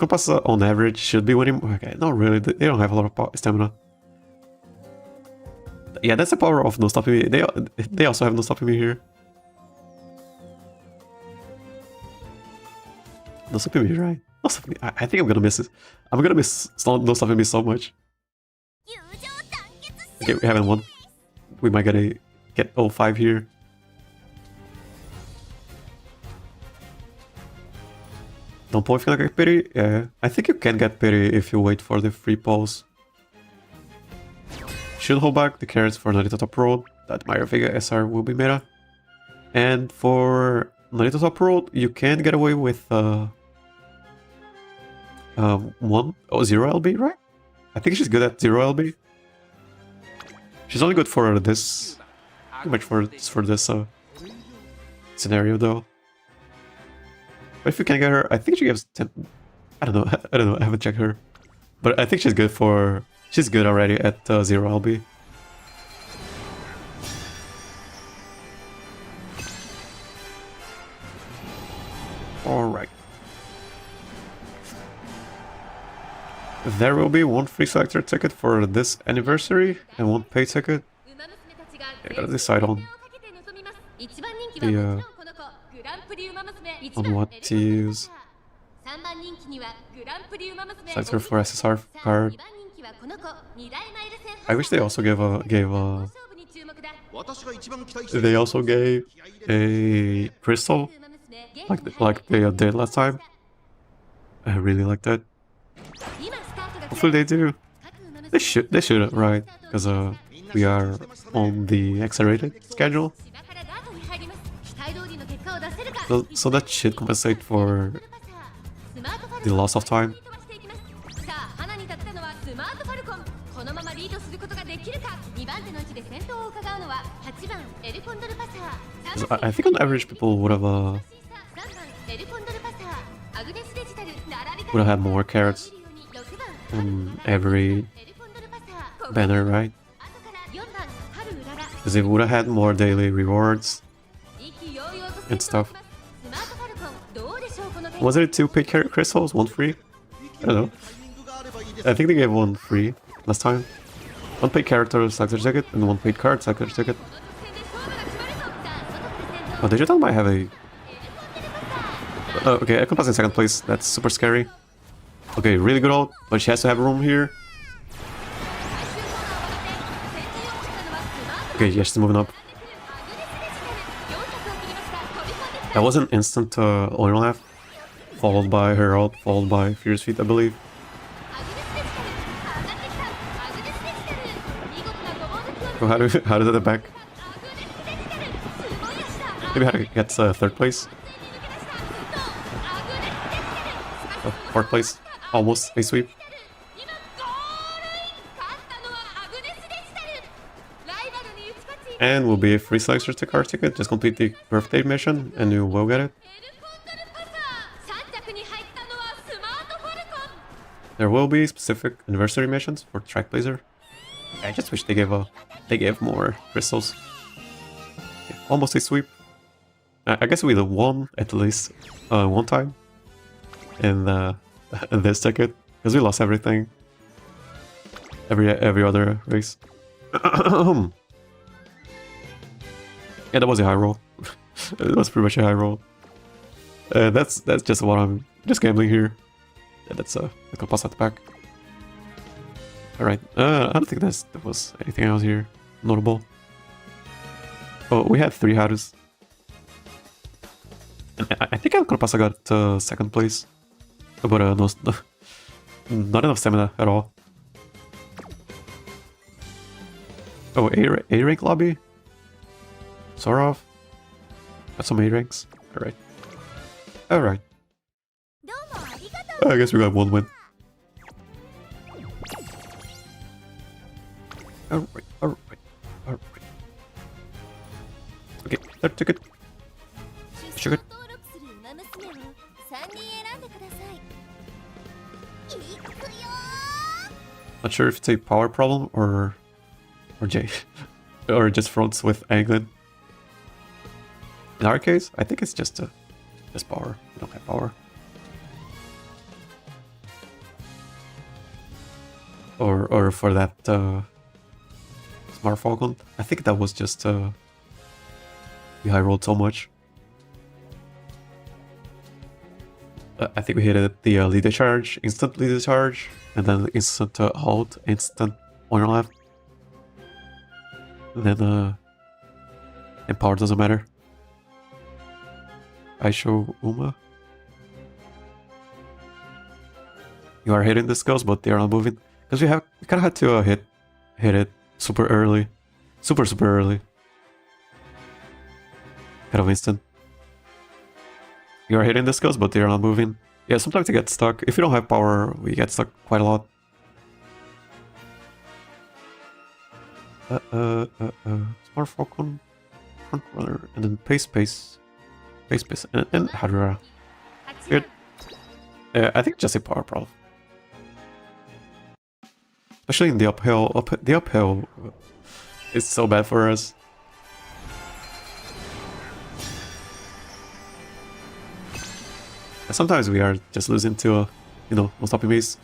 Pasa on average should be winning. Okay, not really. They don't have a lot of stamina. Yeah, that's the power of no stopping me. They also have no stopping me here. No stopping me, right? No stopping me. I think I'm gonna miss it. I'm gonna miss no stopping me so much. Okay, we haven't won. We might get 05 here. Don't pull if you can get pity. Yeah, I think you can get pity if you wait for the free pulls. Should hold back the carats for Narita top roll. That Myra Vega SR will be meta. And for Narita top roll, you can get away with 0 LB, right? I think she's good at 0 LB. She's only good for this, pretty much for this scenario though. But if you can get her, I think she gives 10. I don't know. I haven't checked her, but I think she's good for. She's good already at 0 LB. Alright. There will be one free selector ticket for this anniversary and one pay ticket. I gotta decide on what to use. Selector for SSR card. I wish they also gave a crystal like they did last time. I really like that. Hopefully they do. They should, right? Because we are on the accelerated schedule. So that should compensate for the loss of time. I think on average people would have had more carats on every banner, right? Because they would have had more daily rewards and stuff. Was there 2 paid carrot crystals, 1 free? I don't know. I think they gave 1 free last time. 1 paid character selector ticket and 1 paid card selector ticket. Oh, Digital might have a... Oh, okay, I can pass in 2nd place. That's super scary. Okay, really good ult, but she has to have room here. Okay, yeah, she's moving up. That was an instant oil left, followed by her ult, followed by Fierce Feet, I believe. Oh, how did it back? Maybe Haru gets 3rd place. Oh, 4th place. Almost a sweep. And will be a free selection to card ticket. Just complete the birthday mission and you will get it. There will be specific anniversary missions for Track Blazer. I just wish they gave more crystals. Okay, almost a sweep. I guess we won at least one time in this ticket because we lost everything. Every other race. Yeah, that was a high roll. It was pretty much a high roll. That's just what I'm just gambling here. Yeah, that's a Pasa at the back. All right. I don't think there was anything else here notable. Oh, we had 3 Harus. And I think Pasa got second place, but no, not enough stamina at all. Oh, A rank lobby. Sorov. Got some A ranks. All right. All right. I guess we got 1 win. Alright, alright, alright. Okay, third ticket. Sugar. Not sure if it's a power problem or J or just fronts with angling. In our case, I think it's just power. We don't have power. Or for that Smart Falcon. I think that was just we high rolled so much. I think we hit the leader charge, instant leader charge, and then instant halt, instant on your left. And then and power doesn't matter. I show Uma. You are hitting the skills, but they are not moving. Because we kind of had to hit it super early. Super early. Kind of instant. You are hitting the skills, but they are not moving. Yeah, sometimes you get stuck. If you don't have power, we get stuck quite a lot. Smart Falcon, front runner, and then pace, and Haru. Good. I think just a power problem. Especially in the uphill. The uphill is so bad for us. Sometimes we are just losing to, no stopping base.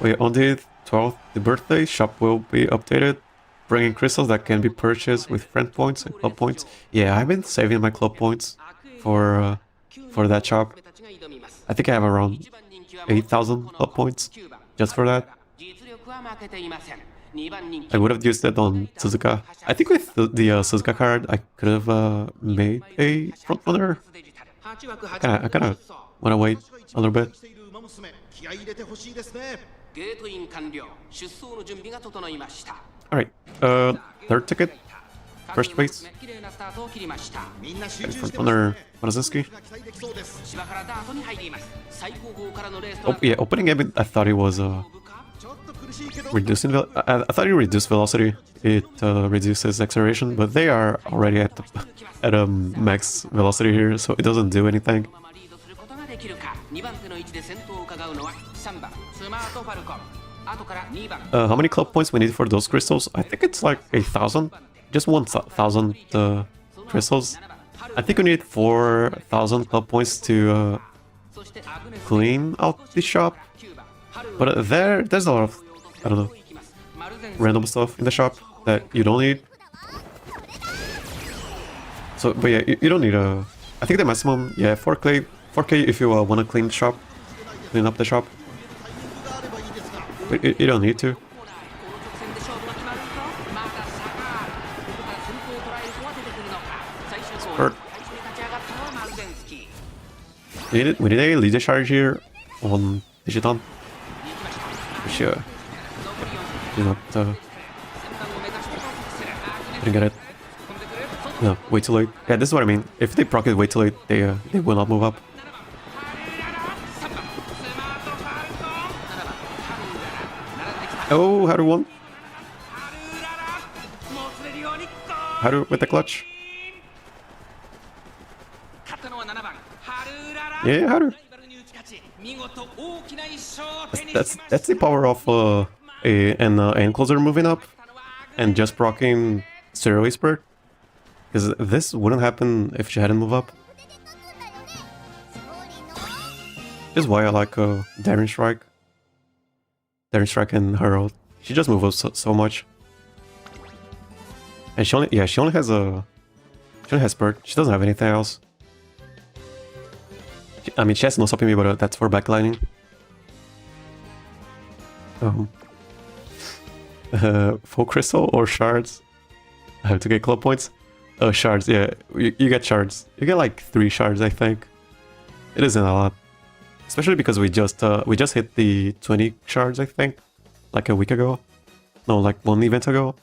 Wait, on the 12th, the birthday shop will be updated, bringing crystals that can be purchased with friend points and club points. Yeah, I've been saving my club points for that shop. I think I have around 8,000 club points just for that. I would have used that on Suzuka. I think with the Suzuka card, I could have made a front runner. I kind of want to wait a little bit. Alright, third ticket. First race. Front runner Marazinski. Oh, yeah, opening game, I thought it was reducing. I thought it reduced velocity. It reduces acceleration, but they are already at a max velocity here, so it doesn't do anything. How many club points we need for those crystals? I think it's like 1,000. Just 1,000 crystals. I think we need 4,000 club points to clean out the shop. But there's a lot of, I don't know, random stuff in the shop that you don't need. So, but yeah, you don't need a... I think the maximum, yeah, 4K if you want to clean up the shop. But you don't need to. Spurt. We need a leader charge here on Digiton. Which, do not... didn't get it. No, way too late. Yeah, this is what I mean. If they proc it way too late, they will not move up. Oh, Haru won. Haru with the clutch. Yeah, Haru. That's the power of an closer moving up and just proccing Stereo Whisper. Because this wouldn't happen if she hadn't moved up. This is why I like Daring Strike. Daring Strike and her ult. She just moves up so much. And she only has Spurt. She doesn't have anything else. I mean, she has no stopping me, but that's for backlining. Full crystal or shards? I have to get club points. Oh, shards, yeah. You get shards. You get like 3 shards, I think. It isn't a lot. Especially because we just hit the 20 shards, I think. Like a week ago. No, like 1 event ago.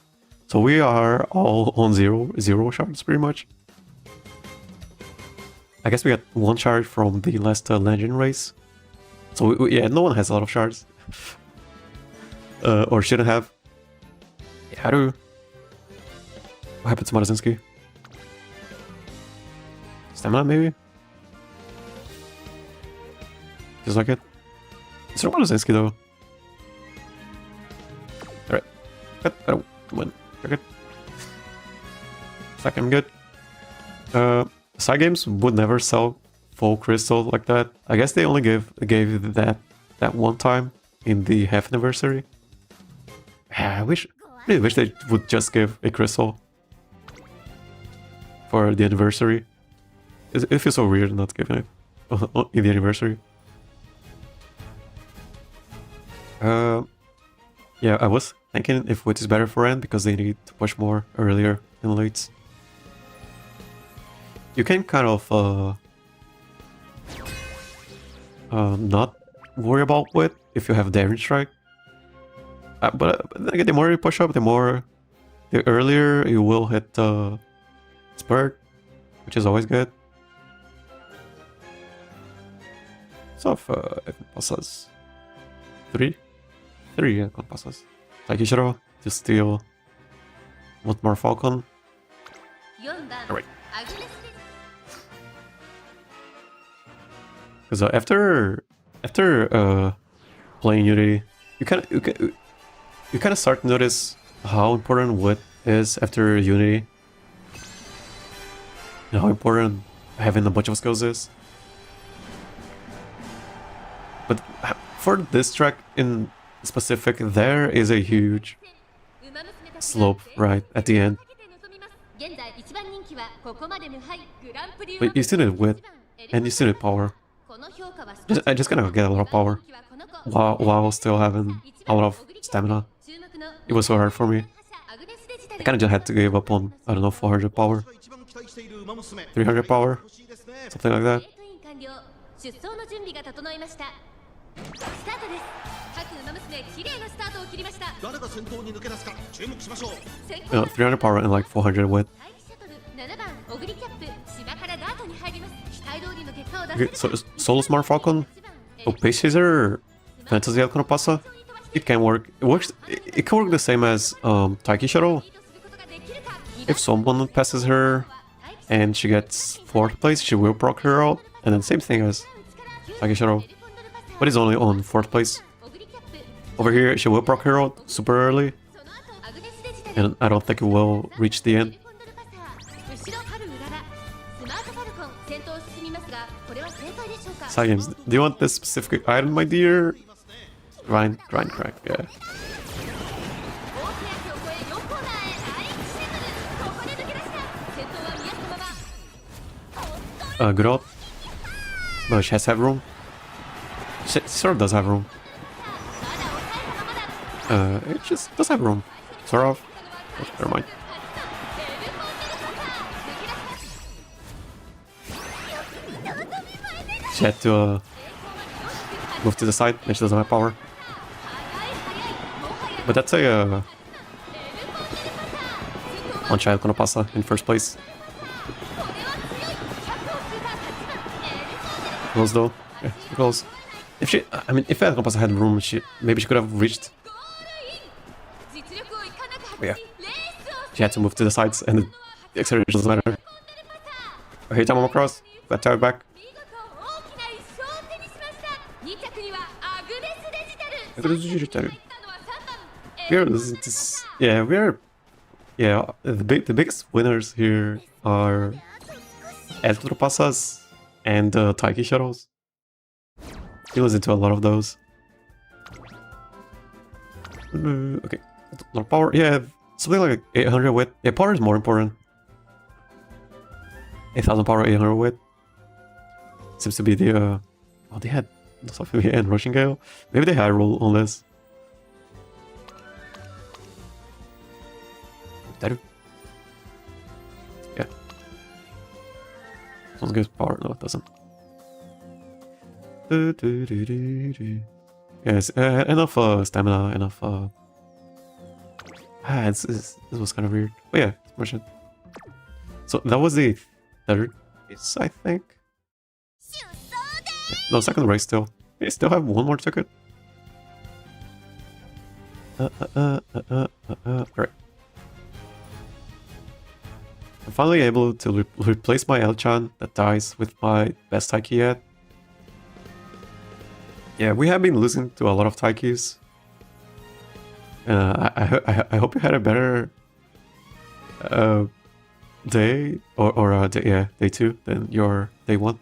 So we are all on zero shards, pretty much. I guess we got 1 shard from the last Legend race. So yeah, no one has a lot of shards. Or shouldn't have. Haru. What happened to Marazinski? Stamina, maybe? Feels like it. Is there Marazinski, though? Alright. Good. I don't win. You're good. It's like I'm good. Side games would never sell full crystal like that. I guess they only gave that one time in the half anniversary. I really wish they would just give a crystal for the anniversary. It feels so weird not giving it in the anniversary. Yeah, I was thinking if Wit is better for End because they need to push more earlier in lates. You can kind of not worry about Wit if you have Daring Strike. But then again, the more you push up, the earlier you will hit Spurt, which is always good. So if Pasa's 3, yeah, Pasas. Taikishiro to steal one more Falcon. Alright. Because after playing Unity, you kind of start to notice how important Wit is after Unity. And how important having a bunch of skills is. But for this track in specific, there is a huge slope right at the end. But you still need Wit, and you still need power. I just gotta get a lot of power while still having a lot of stamina. It was so hard for me. I kinda just had to give up on, I don't know, 400 power, 300 power, something like that. No, 300 power and like 400 Wit. Okay, so Solo Smart Falcon, Pace Chaser, Fantasy Icon Pasa. It can work. It can work the same as Taikishiro. If someone passes her and she gets 4th place, she will proc her out. And then same thing as Taikishiro, but it's only on 4th place. Over here, she will proc her out super early, and I don't think it will reach the end. Side games, do you want this specific item, my dear? Grind crack, yeah. Good ult. But she has to have room. She sort of does have room. It just does have room. Sort of. Oh, never mind. She had to move to the side and she doesn't have power. But that's a one-shot gonna Pasa in first place. Close though. Yeah, close. If she, I mean, if Pasa had room, maybe she could have reached. But yeah, she had to move to the sides, and The acceleration doesn't matter. Okay, time across. That time back. The biggest winners here are Pasas and Taiki shuttles. He was into a lot of those. Okay, a lot of power. Yeah, something like 800 wit. Yeah, power is more important. 8,000 power, 800 wit. Seems to be the oh, they had something and rushing gale. Maybe they had roll on this. Taru. Yeah. Sounds good. Power. No, it doesn't. Yes, enough stamina, enough. This was kind of weird. But yeah, smash it. So that was the third race, I think. No, second race still. They still have one more ticket. Right. I'm finally able to replace my L-chan that dies with my best Taiki yet. Yeah, we have been losing to a lot of Taikis. I hope you had a better day or day 2 than your day 1.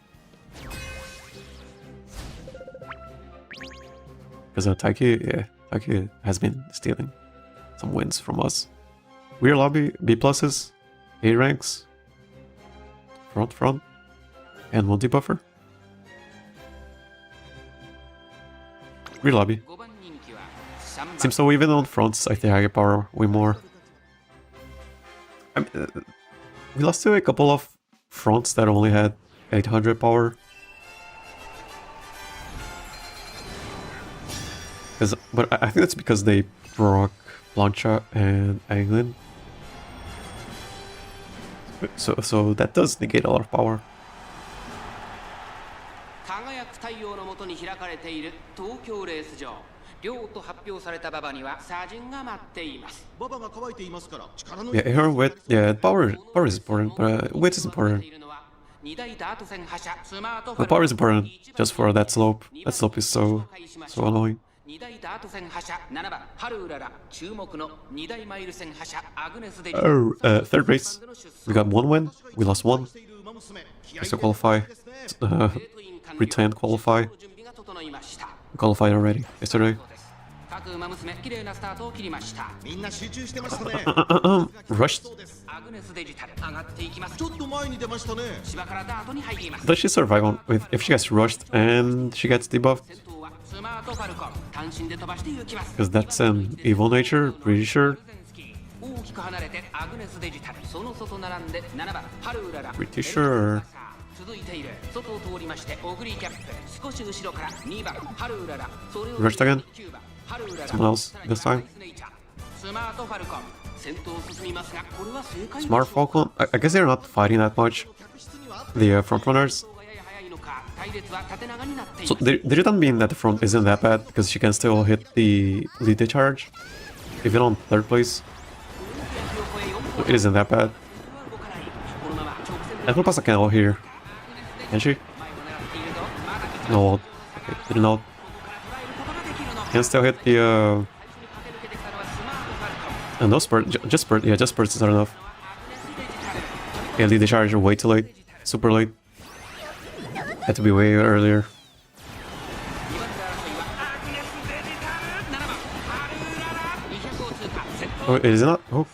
Because Taiki has been stealing some wins from us. Weird lobby, B pluses, A ranks, front, and 1 debuffer. Weird lobby. Seems so even on fronts, I think I get power way more. I mean, we lost to a couple of fronts that only had 800 power. But I think that's because they broke Plancha and Anglin. So that does negate a lot of power. Yeah, her wit, yeah, power is important, but wit is important. But power is important just for that slope. That slope is so annoying. Oh, third race. We got 1 win. We lost 1. We still qualify. Retain qualify. We qualified already yesterday. Rushed. Does she survive on if she gets rushed and she gets debuffed? Because that's an evil nature, pretty sure. Pretty sure. Rushed again? Someone else this time? Smart Falcon? I guess they're not fighting that much. The front runners. So did it mean that the front isn't that bad because she can still hit the lead charge even on third place? It isn't that bad. And Pasa can all here. Can she? No. Okay, didn't know. Can still hit the no spurt, just spurt. Yeah, just spurts is not enough. Yeah, lead the charge way too late, super late. Had to be way earlier. Oh, is it not? Oh,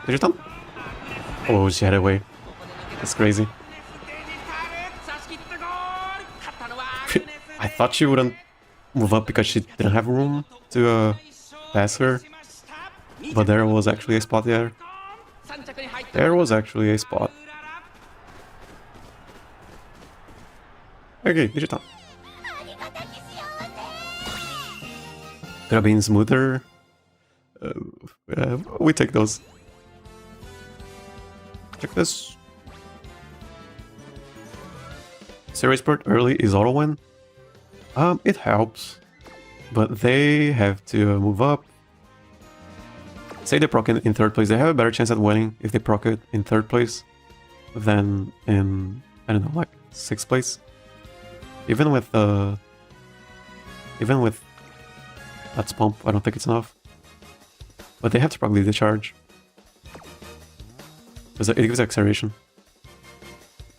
did you stop? Oh, she had it away. That's crazy. I thought she wouldn't move up because she didn't have room to pass her. But there was actually a spot there. There was actually a spot. Okay, digital. Could have been smoother. We take those. Check this. Series spurt early is auto win. It helps, but they have to move up. say they proc in third place, they have a better chance at winning if they proc it in third place than in, I don't know, like 6th place. Even with that's pump, I don't think it's enough. But they have to probably charge. Because it gives acceleration.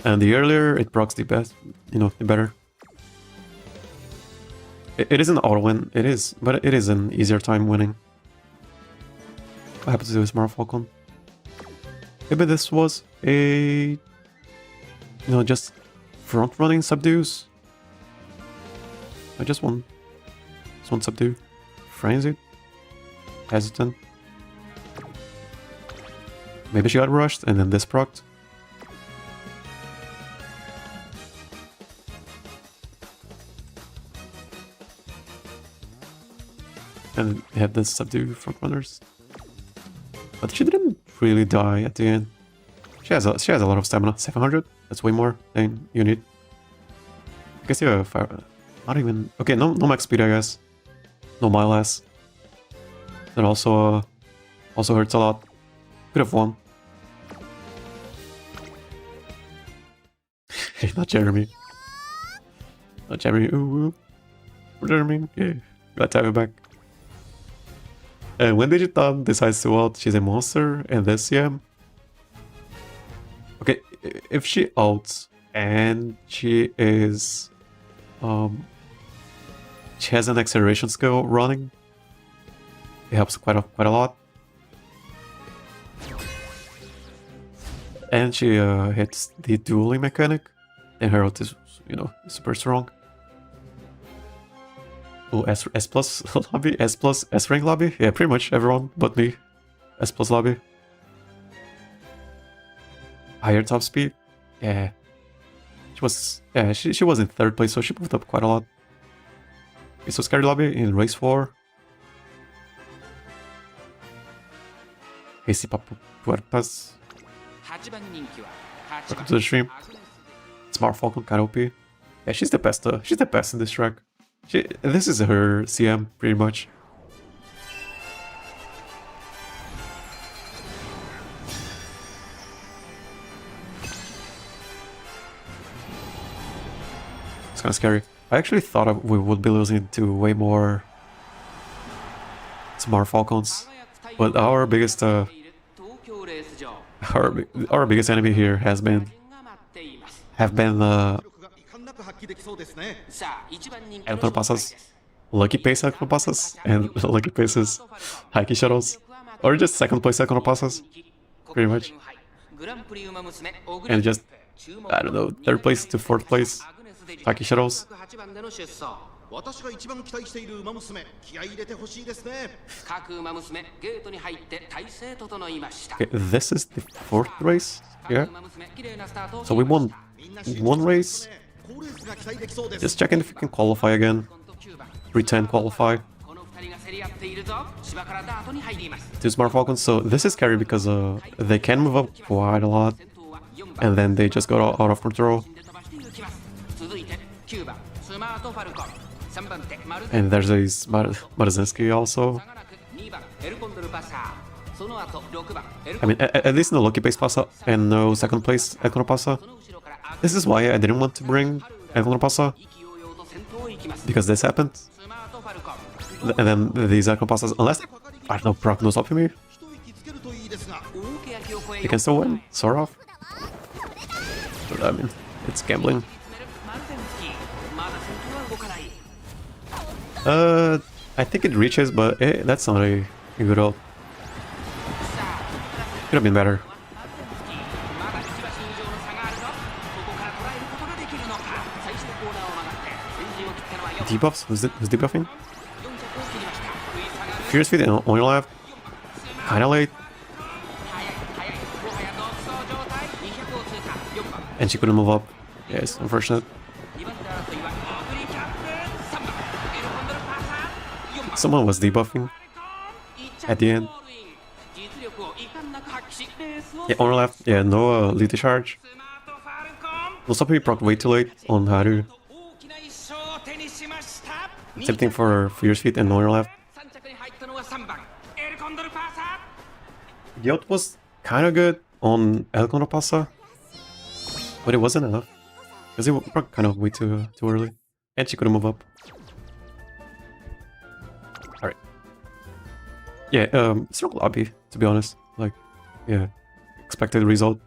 And the earlier it procs, the best, you know, the better. It is an auto win, it is, but it is an easier time winning. What happens to this Smart Falcon? Maybe this was a, you know, just front running subdues. I just one subdue. Frenzy. Hesitant. Maybe she got rushed and then this procced. And had the subdue frontrunners. But she didn't really die at the end. She has a lot of stamina. 700? That's way more than you need. I guess you have fire. Not even. Okay, no max speed, I guess. No mile less. That also hurts a lot. Could have won. Hey, not Jeremy. Not Jeremy. Ooh. Jeremy. Yeah. Glad to have you back. And when Digiton decides to ult, she's a monster, and this CM. Okay, if she ults and she is, she has an acceleration skill running, it helps quite a lot. And she hits the dueling mechanic, and her ult is, you know, super strong. Oh, S plus lobby? S rank lobby? Yeah, pretty much everyone but me. S plus lobby. Higher top speed? Yeah. She was in third place, so she moved up quite a lot. Okay, so scary lobby in race 4. Hasty Puertas. Welcome to the stream. Smart Falcon, kinda OP. Yeah, she's the best in this track. This is her CM, pretty much. It's kind of scary. I actually thought we would be losing to way more Smart Falcons, but our biggest enemy here have been Electro Pasas, Lucky Pace Electro Pasas, and Lucky Paces Haki Shuttles, or just second place Electro Pasas, pretty much. And just, I don't know, third place to fourth place Haki Shuttles. Okay, this is the fourth race, yeah. So we won one race. Just checking if we can qualify again. 310 qualify. 2 Smart Falcons, so this is scary because they can move up quite a lot. And then they just got out of control. And there's a Marzinski also. I mean, at least no Lucky Pace Pasa and no second place Econo Pasa. This is why I didn't want to bring Econo Pasa, because this happened. And then these Econo Pasas, unless, I don't know, proc knows up for me, you can still win, sort of. But I mean, it's gambling. I think it reaches, but that's not a good ult. Could have been better. Debuffs? Who's debuffing? Fierce Feet on your left. Kinda late. And she couldn't move up. Yeah, it's unfortunate. Someone was debuffing at the end. Yeah, on your left. Yeah, no lethal charge. Lociu proc way too late on Haru. Same thing for Fierce Feet and on your left. Yacht was kind of good on El Condor Pasa, but it wasn't enough. Because it was kind of way too early. And she couldn't move up. Alright. Yeah, strong lobby, to be honest. Like, yeah. Expected result.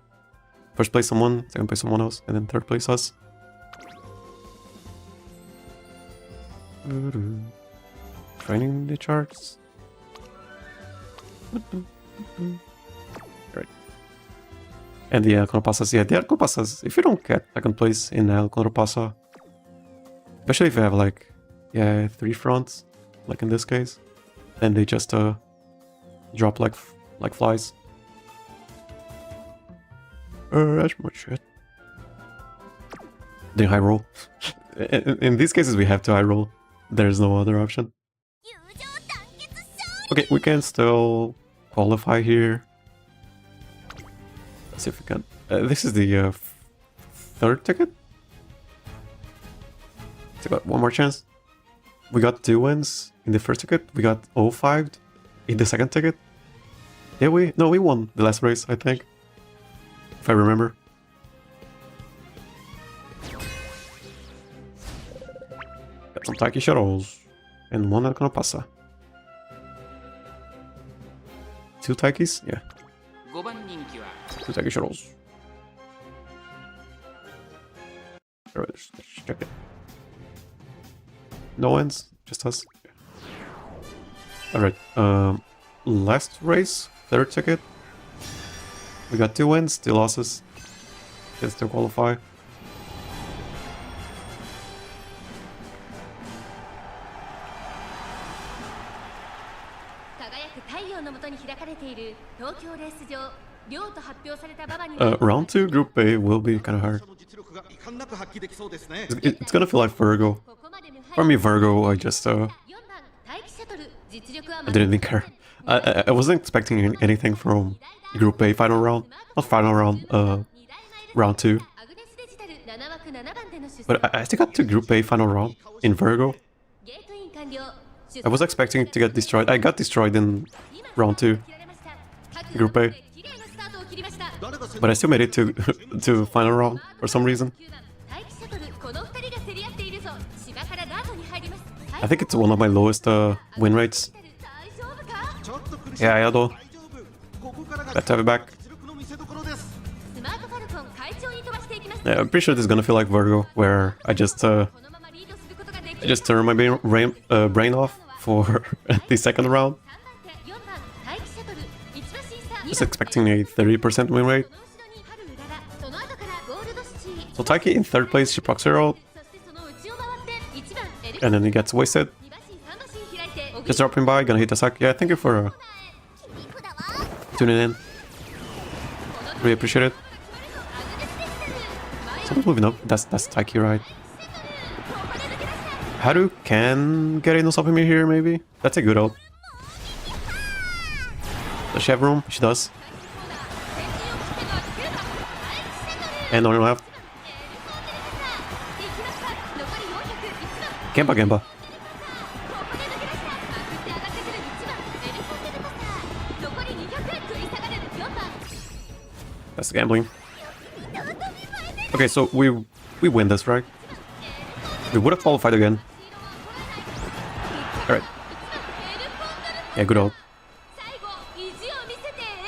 First place someone, second place someone else, and then third place us. Training the charts. Right. And the El Condor Pasas, yeah, the El Condor Pasas, if you don't get second place in El Condor Pasa, especially if you have like, yeah, 3 fronts, like in this case, then they just drop like flies. That's much shit. Then high roll. In these cases we have to high roll. There's no other option. Okay, we can still qualify here. Let's see if we can. This is the third ticket. So got one more chance. We got 2 wins in the first ticket. We got 0-5 in the second ticket. Yeah, we won the last race, I think. If I remember. Got some Taiki shuttles. And 1 El Condor Pasa. 2 Taikis? Yeah. 2 Taiki shuttles. Alright, let's check it. No wins, just us. Alright, last race, third ticket. We got 2 wins, 2 losses. Can still qualify. Round 2 Group A will be kind of hard. It's gonna feel like Virgo. For me, Virgo, I just I didn't even care. I wasn't expecting anything from Group A final round. Not final round, round 2. But I still got to Group A final round in Virgo. I was expecting to get destroyed. I got destroyed in round 2. Group A. But I still made it to to final round for some reason. I think it's one of my lowest win rates. Yeah, Ayado. Glad to have it back. Yeah, I'm pretty sure this is gonna feel like Virgo, where I just turn my brain off for the second round. Just expecting a 30% win rate. So Taiki in third place, she procs her ult. And then he gets wasted. Just dropping by, gonna hit the sack. Yeah, thank you for tuning in. Really appreciate it. Someone's moving up. That's Taiki, right? Haru can get in on something here, maybe? That's a good ult. Does she have room? She does. And on your left. Gemba Gemba. That's gambling. Okay, so we win this, right? We would have qualified again. Alright. Yeah, good ult.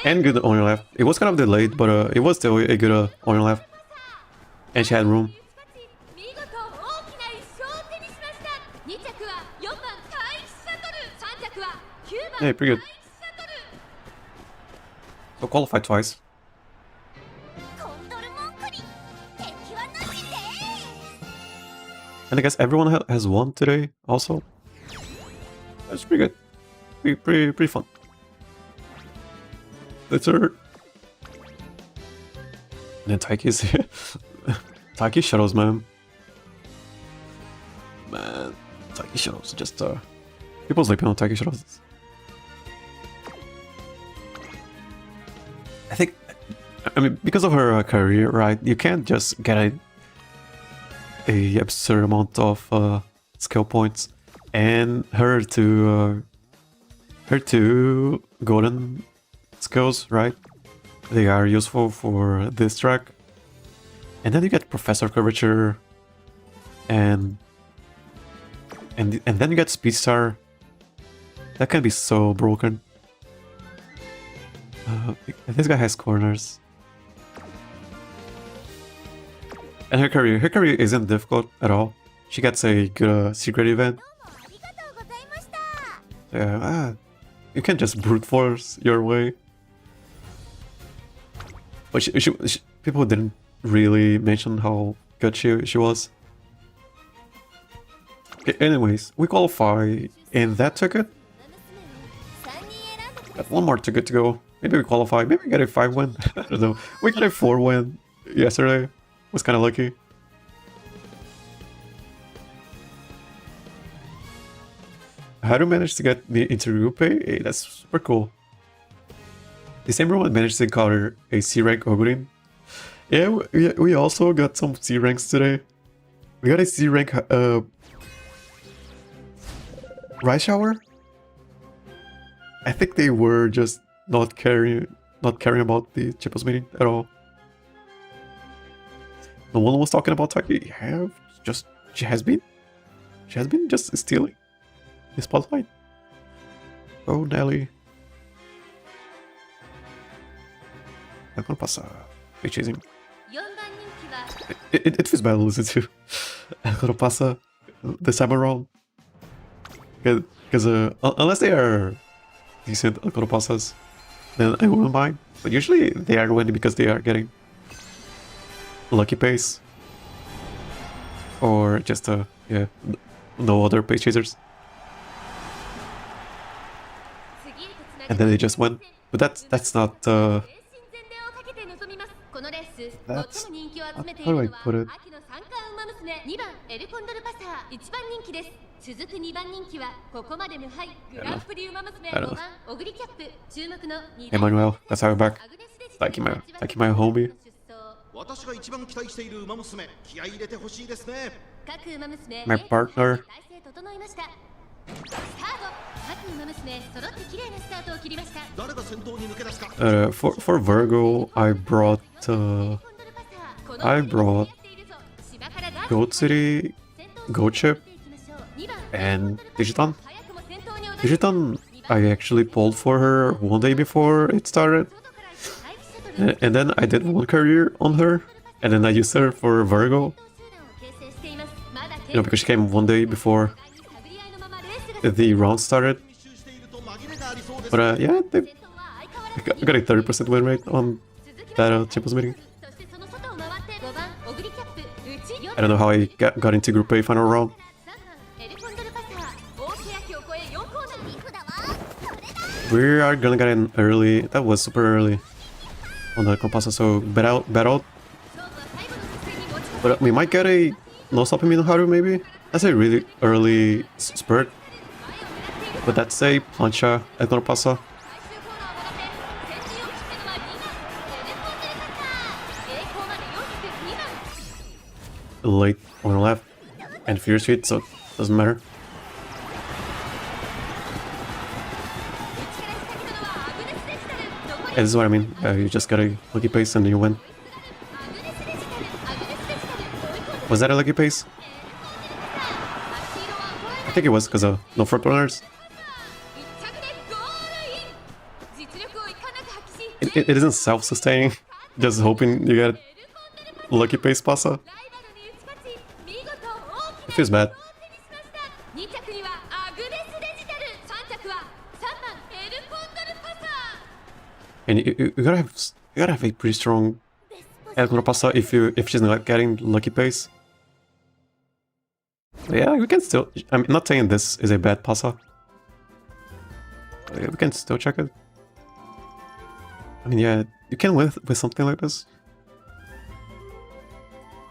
And good on your left. It was kind of delayed, but it was still a good on your left. And she had room. Yeah, pretty good. So qualified twice. And I guess everyone has won today also. That's pretty good. Pretty fun. That's her. And then Taiki's here. Taiki shuttles, man. Man, Taiki shuttles. Just people sleeping on Taiki shuttles. I mean, because of her career, right? You can't just get a absurd amount of skill points and her to golden skills, right? They are useful for this track. And then you get Professor Curvature, and then you get Speed Star. That can be so broken. This guy has corners. And her career isn't difficult at all. She gets a good secret event. You can just brute force your way. But people didn't really mention how good she was. Okay, anyways, we qualify in that ticket. Got one more ticket to go. Maybe we qualify. Maybe we get a 5 win. I don't know. We got a 4 win yesterday. Was kind of lucky. Haru managed to get the intergroup pay. Hey, that's super cool. The same one managed to counter a C rank Ogrin. Yeah, we also got some C ranks today. We got a C rank Rice Shower. I think they were just not caring about the Chippos meeting at all. No one was talking about Taki. She has been just stealing the spotlight. Oh, Nelly. I'm gonna pass. They chasing. It feels bad to listen to. I'm gonna pass this time around. Because unless they are decent Alcoro Pasas, then I wouldn't mind. But usually they are winning because they are getting lucky pace. Or just yeah, no other pace chasers. And then they just win. But that's not how do I put it? I don't know. Emmanuel, that's how I'm back. Thank you, my homie. My partner. For Virgo, I brought Goat City, Goat Chip, and Digiton. Digiton, I actually pulled for her one day before it started, and then I did one career on her, and then I used her for Virgo. You know, because she came one day before the round started. But yeah, I got a 30% win rate on that Chippos meeting. I don't know how I got into Group A final round. We are gonna get in early. That was super early on the Pasa, so bet out. But we might get a no stopping me no Haru maybe. That's a really early spurt. But that's a plancha at Pasa. Late on the left and Fierce Feet, so it doesn't matter. Yeah, this is what I mean. You just got a lucky pace and you win. Was that a lucky pace? I think it was because of no front runners. It isn't self-sustaining, just hoping you get lucky pace Pasa. It feels bad. And you gotta have a pretty strong Pasa if she's not getting lucky pace. But yeah, we can still. I'm not saying this is a bad Pasa. But yeah, we can still check it. I mean, yeah, you can win with something like this.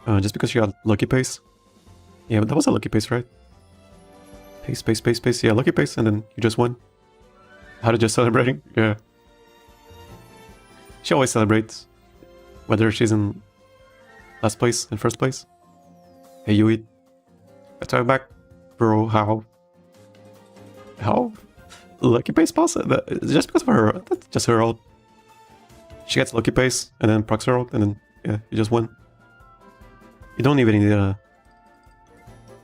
Just because you got lucky pace. Yeah, but that was a lucky pace, right? Pace. Yeah, lucky pace, and then you just won. How to just celebrating? Yeah. She always celebrates, whether she's in last place and first place. Hey, you eat. Let's have back, bro. How? Lucky pace Pasa? Just because of her. That's just her old. She gets lucky pace and then procs herald, and then yeah, you just win. You don't even need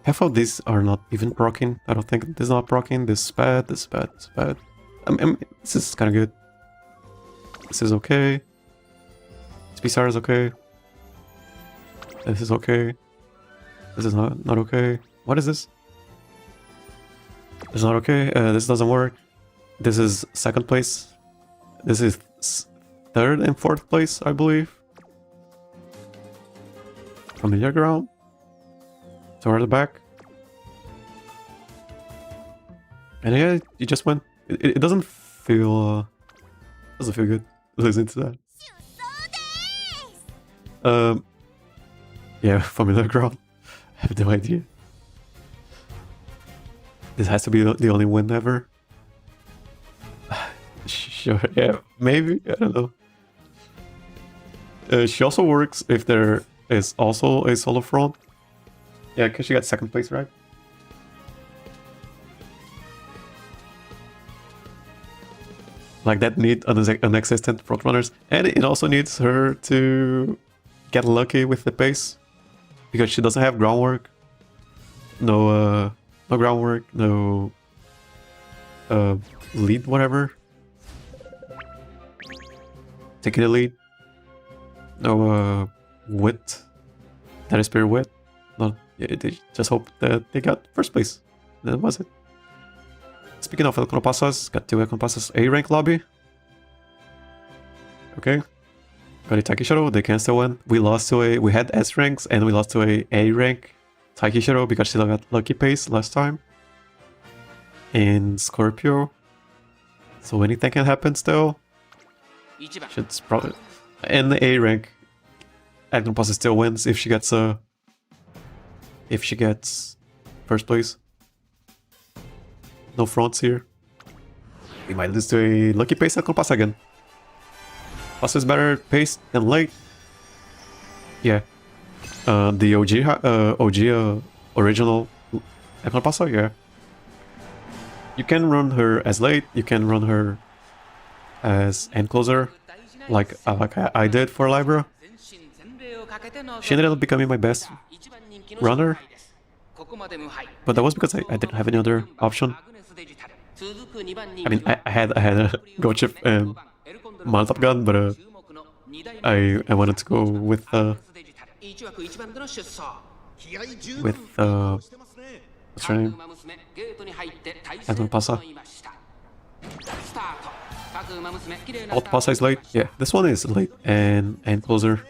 half of these are not even proccing. I don't think this is not proccing. This is bad. This is bad. This is bad. This is kind of good. This is okay. This PSR is okay. This is okay. This is not okay. What is this? This is not okay. This doesn't work. This is second place. This is third and fourth place, I believe. Familiar ground. Toward the back. And yeah, you just went. It doesn't feel good listening to that. Yeah, familiar ground. I have no idea. This has to be the only win ever. Sure, yeah, maybe, I don't know. She also works if there is also a solo front. Yeah, because she got second place, right? Like that need unexistent front runners, and it also needs her to get lucky with the pace, because she doesn't have groundwork. No groundwork, no lead, whatever. Taking the lead. No wit. That is pure wit. No, yeah, they just hope that they got first place. That was it. Speaking of Pasas, got 2 Pasas A rank lobby. Okay. Got a Taiki Shadow, they can still win. We had S ranks and we lost to a rank Taiki Shadow because she got lucky pace last time. In Scorpio. So anything can happen still. Should probably. And the A rank, Agnes Pasa still wins if she gets first place. No fronts here. We might lose to a lucky pace Agnes Pasa again. Pasa is better pace than late. Yeah. The OG original Agnes Pasa, yeah. You can run her as late, you can run her as end closer, like I did for Libra. She ended up becoming my best runner, but that was because I didn't have any other option. I mean, I had a Go Chip and Molotov gun, but I wanted to go with what's her name? Agnes Pasa. Alt Pasa is late. Yeah, this one is late and closer.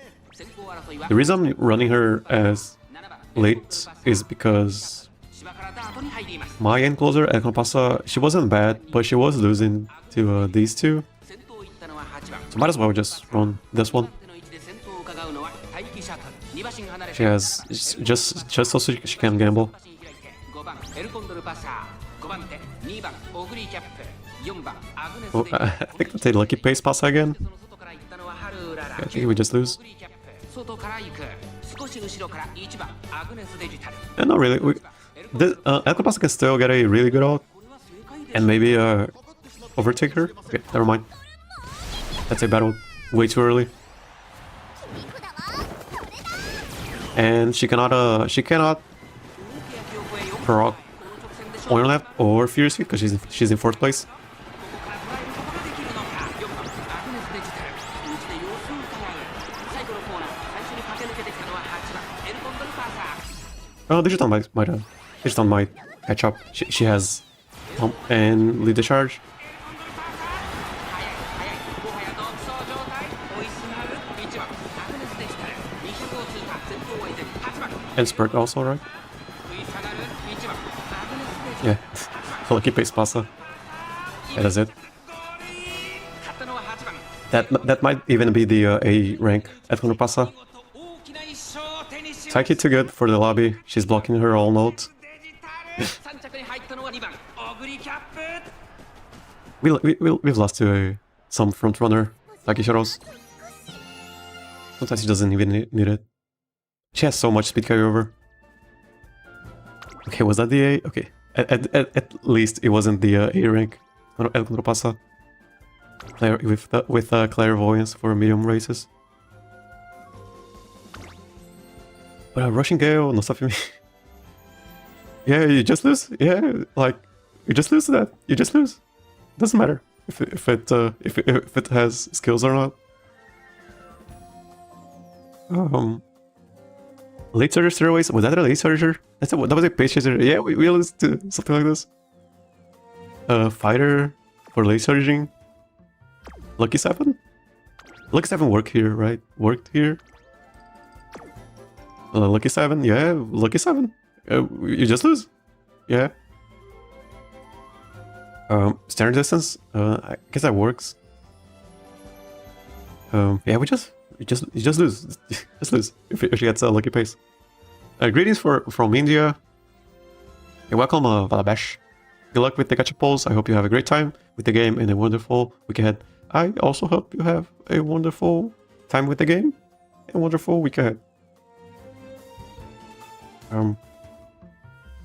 The reason I'm running her as late is because my end closer, Agnes Pasa, she wasn't bad, but she was losing to these two. So might as well just run this one. She has just so she can gamble. Oh, I think that's a lucky pace Pasa again. I think we just lose. Yeah, not really. Agnes Pasa can still get a really good ult and maybe overtake her. Okay, never mind. That's a bad ult. Way too early. And she cannot proc Oil Left or Fierce Feet because she's in fourth place. Oh, Digital might catch up. She has pump and lead the charge. And Spurt also, right? Yeah, lucky pace Pasa. That is it. That might even be the A rank at Condor Pasa. Taiki too good for the lobby. She's blocking her all note. We've lost to some front runner, Taiki Shadows. Sometimes she doesn't even need it. She has so much speed carryover. Okay, was that the A? Okay, at least it wasn't the A rank at Condor Pasa. With clairvoyance for medium races. But Rushing Gale, no stuff you mean. Yeah, you just lose. Yeah, like you just lose to that. You just lose. Doesn't matter if it has skills or not. Late Surger Stairways? Was that a Late Surger? That was a Page Chaser. Yeah, we lost to something like this. Fighter for Late Surging. Lucky 7? Lucky 7 worked here, right? Worked here. Lucky 7, yeah, Lucky 7. You just lose. Yeah. Standard distance. I guess that works. Yeah, you just lose. Just lose if she gets a lucky pace. Greetings from India. Hey, welcome, Valabesh. Good luck with the gacha polls. I hope you have a great time with the game and a wonderful week ahead. I also hope you have a wonderful time with the game and a wonderful week ahead.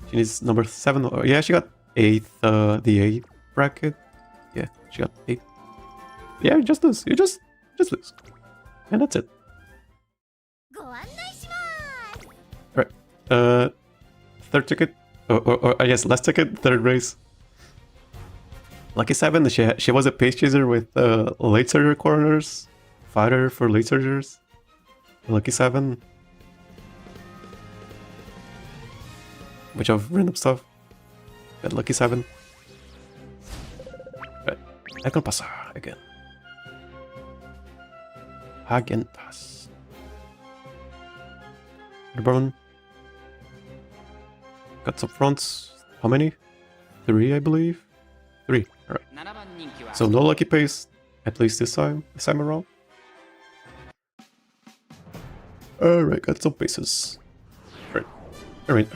She needs number 7. Yeah, she got 8th, the 8th bracket. Yeah, she got 8. Yeah, just lose. You just lose. And that's it. Alright. Third ticket. Or I guess last ticket, third race. Lucky 7, she was a pace chaser with late surger corners. Fighter for late surgers. Lucky 7. Bunch of random stuff. Got Lucky 7. Right. I can pass again. Pass. Burn. Got some fronts. How many? 3, I believe. 3. Alright. So no lucky pace, at least this time around. Alright, got some paces. Alright.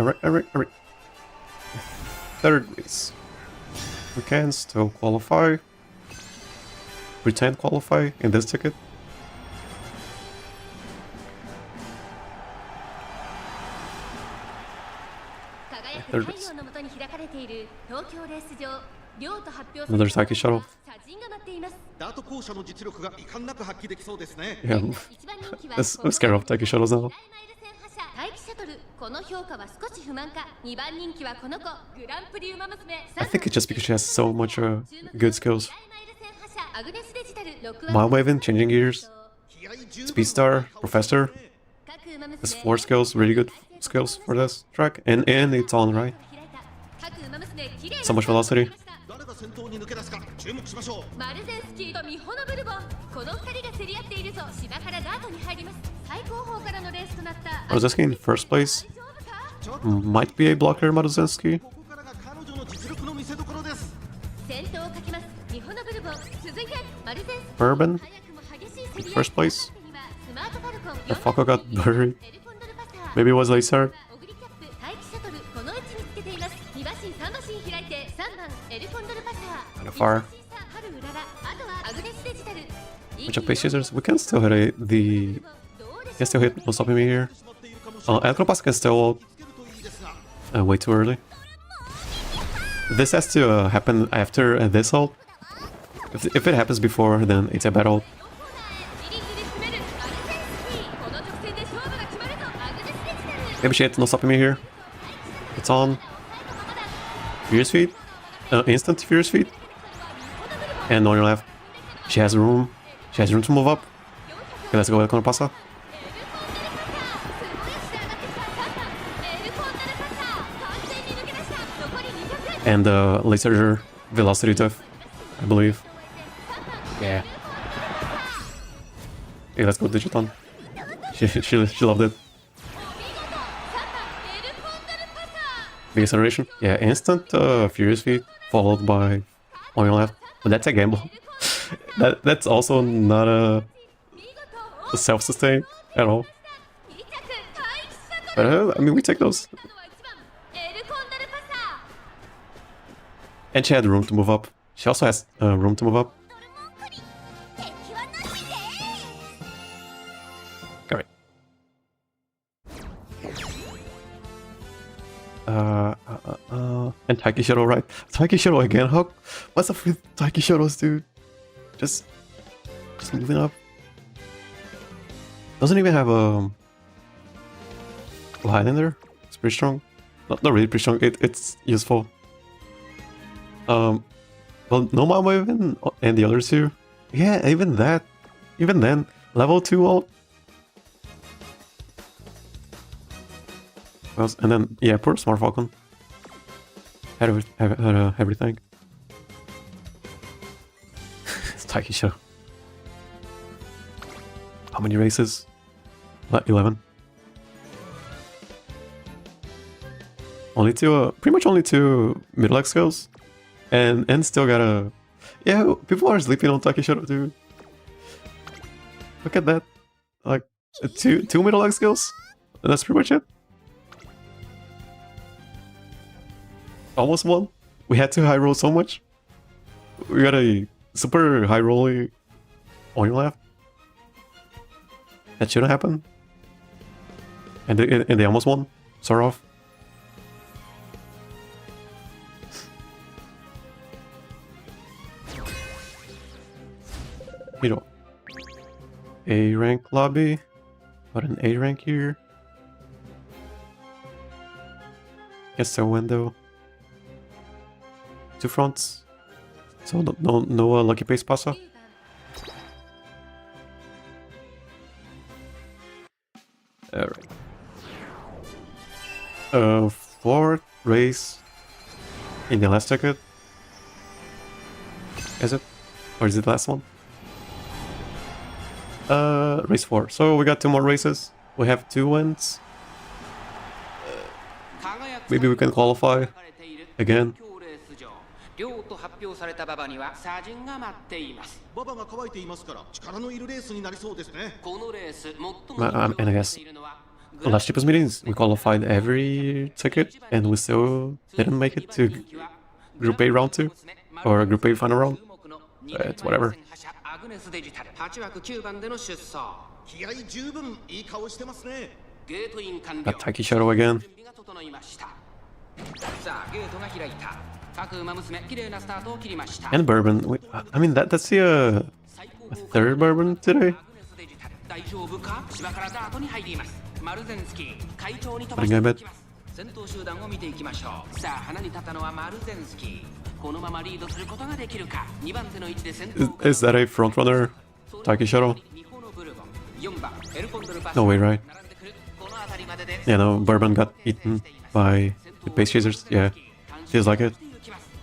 Third race. We can still qualify. Pretend qualify in this ticket. Third race. Another Psyche shuttle. Yeah, I'm scared of Psyche shuttles now. I think it's just because she has so much good skills. Mind waving, changing gears, speed star, professor. Has 4 skills, really good skills for this track, and it's on right. So much velocity. Maruzenski in first place. Might be a blocker, Maruzenski. Bourbon in first place. The Falco got buried. Maybe it was Lacer. Kind of far. Bunch of pace chasers. We can still hit the. Can still hit no stopping me here. Pasa can still ult. Way too early. This has to happen after this ult. If it happens before, then it's a bad ult. Maybe she hit no stopping me here. It's on. Furious Feet. Instant Furious Feet. And on your left. She has room. She has room to move up. Okay, let's go with Condor Pasa. And laser velocity diff, I believe. Yeah. Okay, let's go Digiton. She loved it. Big acceleration. Yeah, instant Furious Feet followed by on your left. But that's a gamble. That's also not a self-sustain at all. But I mean, we take those. And she had room to move up. She also has room to move up. Alright. And Taiki Shuttle, right? Taiki Shuttle again, What's up with Taiki Shuttles, dude? Just moving up. Doesn't even have a line in there. It's pretty strong. Not really pretty strong. It's useful. Well, no Mama even, and the other two. Yeah, even that. Even then, level 2 ult. And then, yeah, poor Smart Falcon. Had everything. It's Taiki Show. How many races? 11. Only two, pretty much only 2 middle X skills. And still got a... Yeah, people are sleeping on Taiki Shadow, dude. Look at that. Like, two middle X skills. And that's pretty much it. Almost won. We had to high roll so much. We got a super high rolly on your left. That shouldn't happen. And they almost won. Sort of. You know, A rank lobby. Got an A rank here. Guess so, window. 2 fronts. So no lucky pace Pasa. Alright. 4th race in the last ticket. Is it? Or is it the last one? Race 4. So we got 2 more races. We have 2 wins. Maybe we can qualify again. 亮と発表された馬場にはサジンが待っています。馬場が乾いていますから力のいるレースになりそうですね。このレース最も And I guess the last cheapest meetings we qualified every ticket and we still didn't make it to Group A round 2 or Group A final round. It's whatever. アグネスデジタル8枠9番での出走。気合十分いい顔してますね。ゲートイン完了。Got Taiki Shadow again. 準備が整いました。さあゲートが開いた。 And bourbon. Wait, I mean that's the a 3rd bourbon today. Putting a bet. Is that a front runner? Taiki Shadow? No way, right? Yeah, no, bourbon got eaten by the pace chasers. Yeah, feels like it.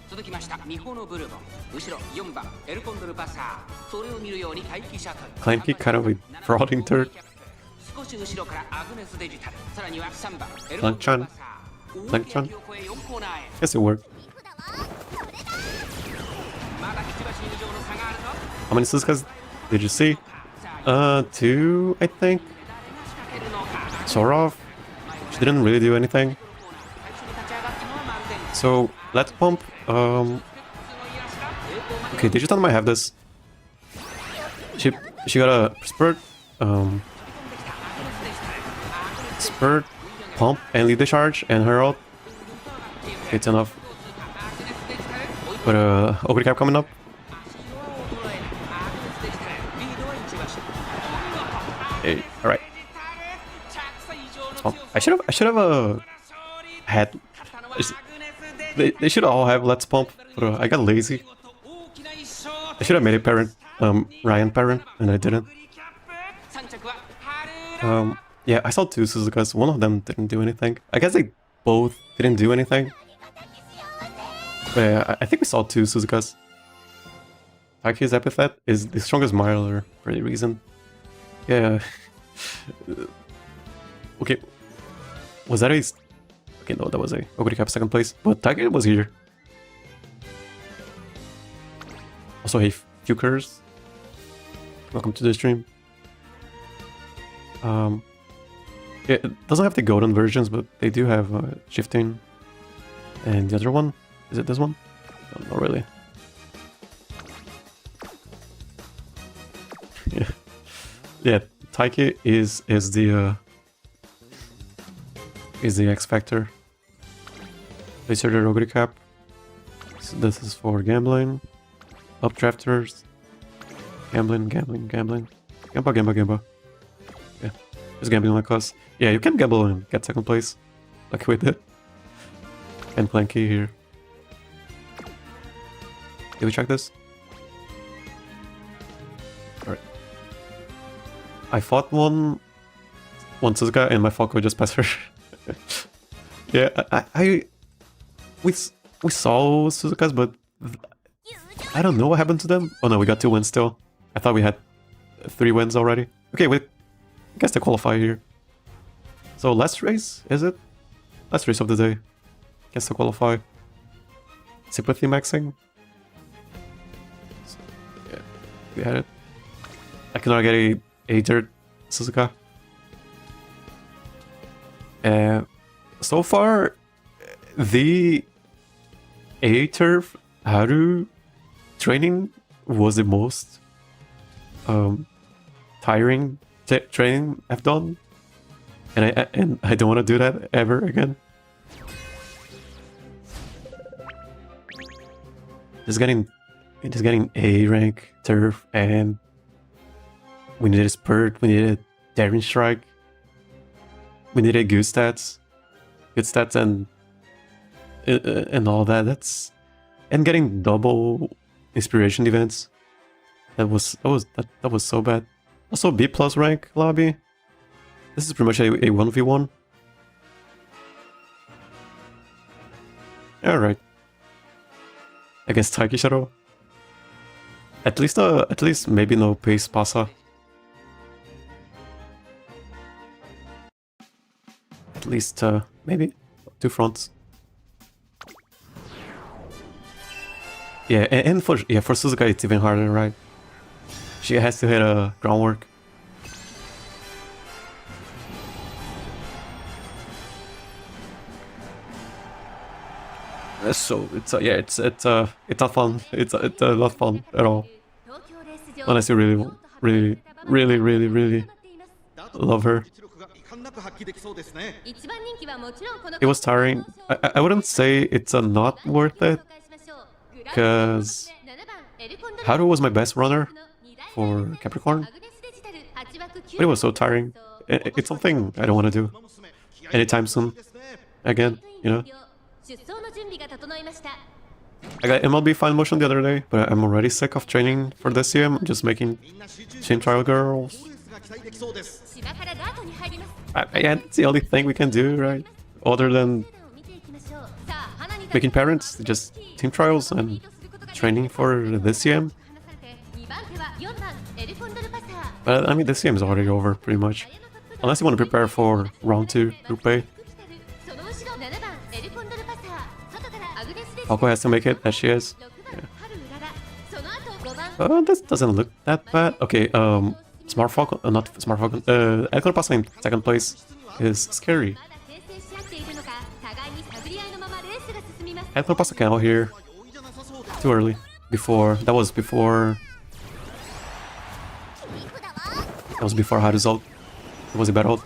続きましたミホのブルボン後ろ4番エルコンドルパサーそれを見るように待機シャトル Climb kick kind of a frauding third. 少し後ろからアグネスデジタルさらには3番 Langchan. Langchan. Guess it worked. How many Suzukas did you see? 2, I think. Sorov. She didn't really do anything. So let's pump. Okay, Digital might have this. She got a spurt, spurt, pump, and lead the charge, and her ult. It's enough. But Ogre Cap coming up. Hey, all right. I should have had. They should all have Let's Pump, but I got lazy. I should have made it parent, Ryan parent, and I didn't. Yeah, I saw 2 Suzukas. One of them didn't do anything. I guess they both didn't do anything. But yeah, I think we saw 2 Suzukas. Taiki's epithet is the strongest miler for a reason. Yeah. Okay. Was that a... Okay, no, that was a Ogre Cap 2nd place, but Taiki was here. Also, hey, Fukers. Welcome to the stream. Yeah, it doesn't have the golden versions, but they do have shifting. And the other one? Is it this one? No, not really. Yeah. Yeah, Taiki is the X Factor. They started Ogre Cap. So this is for gambling. Updrafters. Gambling, gambling, gambling. Gamble, gamble, gamble. Yeah, just gambling like us. Yeah, you can gamble and get second place, like we did. And Planky here. Did we check this? Alright. I fought one Suzuka and my Falco just passed her. Yeah, we saw Suzukas, but I don't know what happened to them. Oh no, we got 2 wins still. I thought we had 3 wins already. Okay, wait. I guess they qualify here. So last race, is it? Last race of the day. Guess to qualify. Sympathy maxing. So, yeah, we had it. I cannot get a dirt Suzuka. So far, the A-Turf Haru training was the most tiring training I've done, and I don't want to do that ever again. Just getting A rank turf, and we needed a spurt, we needed daring strike, we needed good stats and all that. And getting double inspiration events. That was so bad. Also B+ rank lobby. This is pretty much a 1v1. Alright. I guess Taiki Shadow. At least maybe no pace Pasa. At least maybe 2 fronts. Yeah, and for Suzuka it's even harder, right? She has to hit a groundwork. So it's not fun. It's not fun at all. Unless you really love her. It was tiring. I wouldn't say it's not worth it, because Haru was my best runner for Capricorn, but it was so tiring. It's something I don't want to do anytime soon again, you know. I got MLB Fine Motion the other day, but I'm already sick of training for this year. I'm just making team trial girls. Yeah, that's the only thing we can do, right? Other than making parents, just team trials and training for this CM. But I mean, this CM is already over pretty much. Unless you want to prepare for round 2 group A. Falco has to make it, as she is. Yeah. This doesn't look that bad. Okay, Smart Falcon, not Smart Falcon, Aquarius Pasa in second place is scary. Aquarius Pasa came out here too early. That was before Haru's ult. It was a bad ult.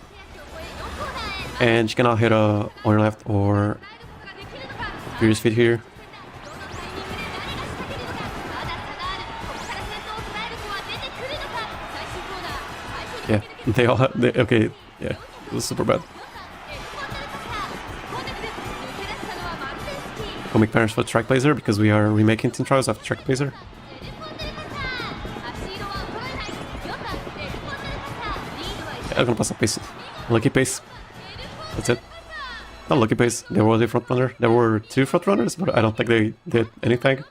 And she cannot hit on your left or Furious Feet here. Yeah, they all have, okay, yeah, it was super bad. Comic parents for Track Blazer because we are remaking Team Trials after Track Blazer. Yeah, I'm gonna pass a pace. Lucky pace. That's it. Not lucky pace. There was a front runner. There were 2 front runners, but I don't think they did anything.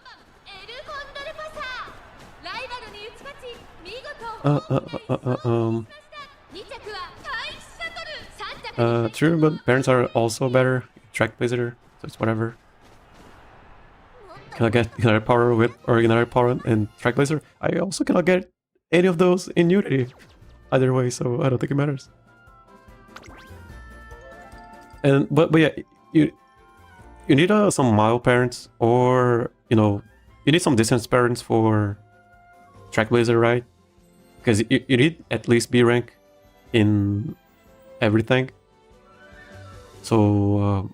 True, but parents are also better. Track Blazer, so it's whatever. Can I get United Power Whip or United Power and Track Blazer? I also cannot get any of those in Unity. Either way, so I don't think it matters. And but yeah, you need some mild parents, or you need some distance parents for Track Blazer, right? Because you need at least B rank in everything. So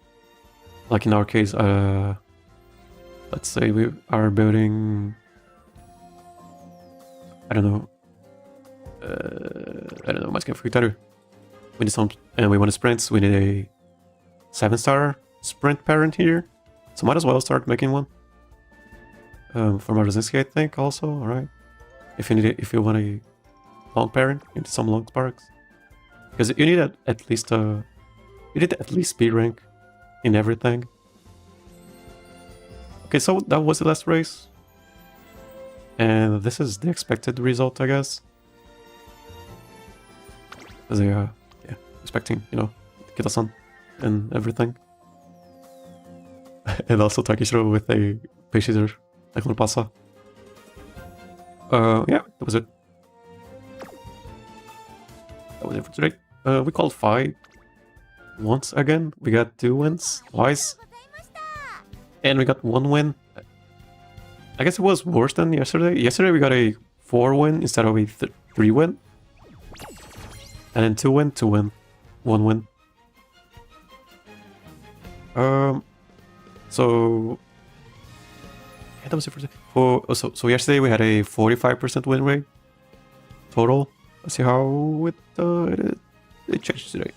like in our case, let's say we are building I don't know. Mais que critério. We need some, and we want to sprints. We need a 7-star sprint parent here, so might as well start making one. For Marzinski, I think also. All right. If you want a long parent, you need some long sparks, because you need at least speed rank in everything. Okay, so that was the last race, and this is the expected result, I guess. As yeah, expecting, you know, Kita-san and everything. And also Takishiro with a Peixeira, like on Pasa. Yeah, that was it. That was it for today. We qualified once again. We got 2 wins twice. And we got 1 win. I guess it was worse than yesterday. Yesterday we got a 4 win instead of a 3 win. And then 2 win, 2 win, 1 win. So yeah, that was it for today. So yesterday we had a 45% win rate total. Let's see how it changed today.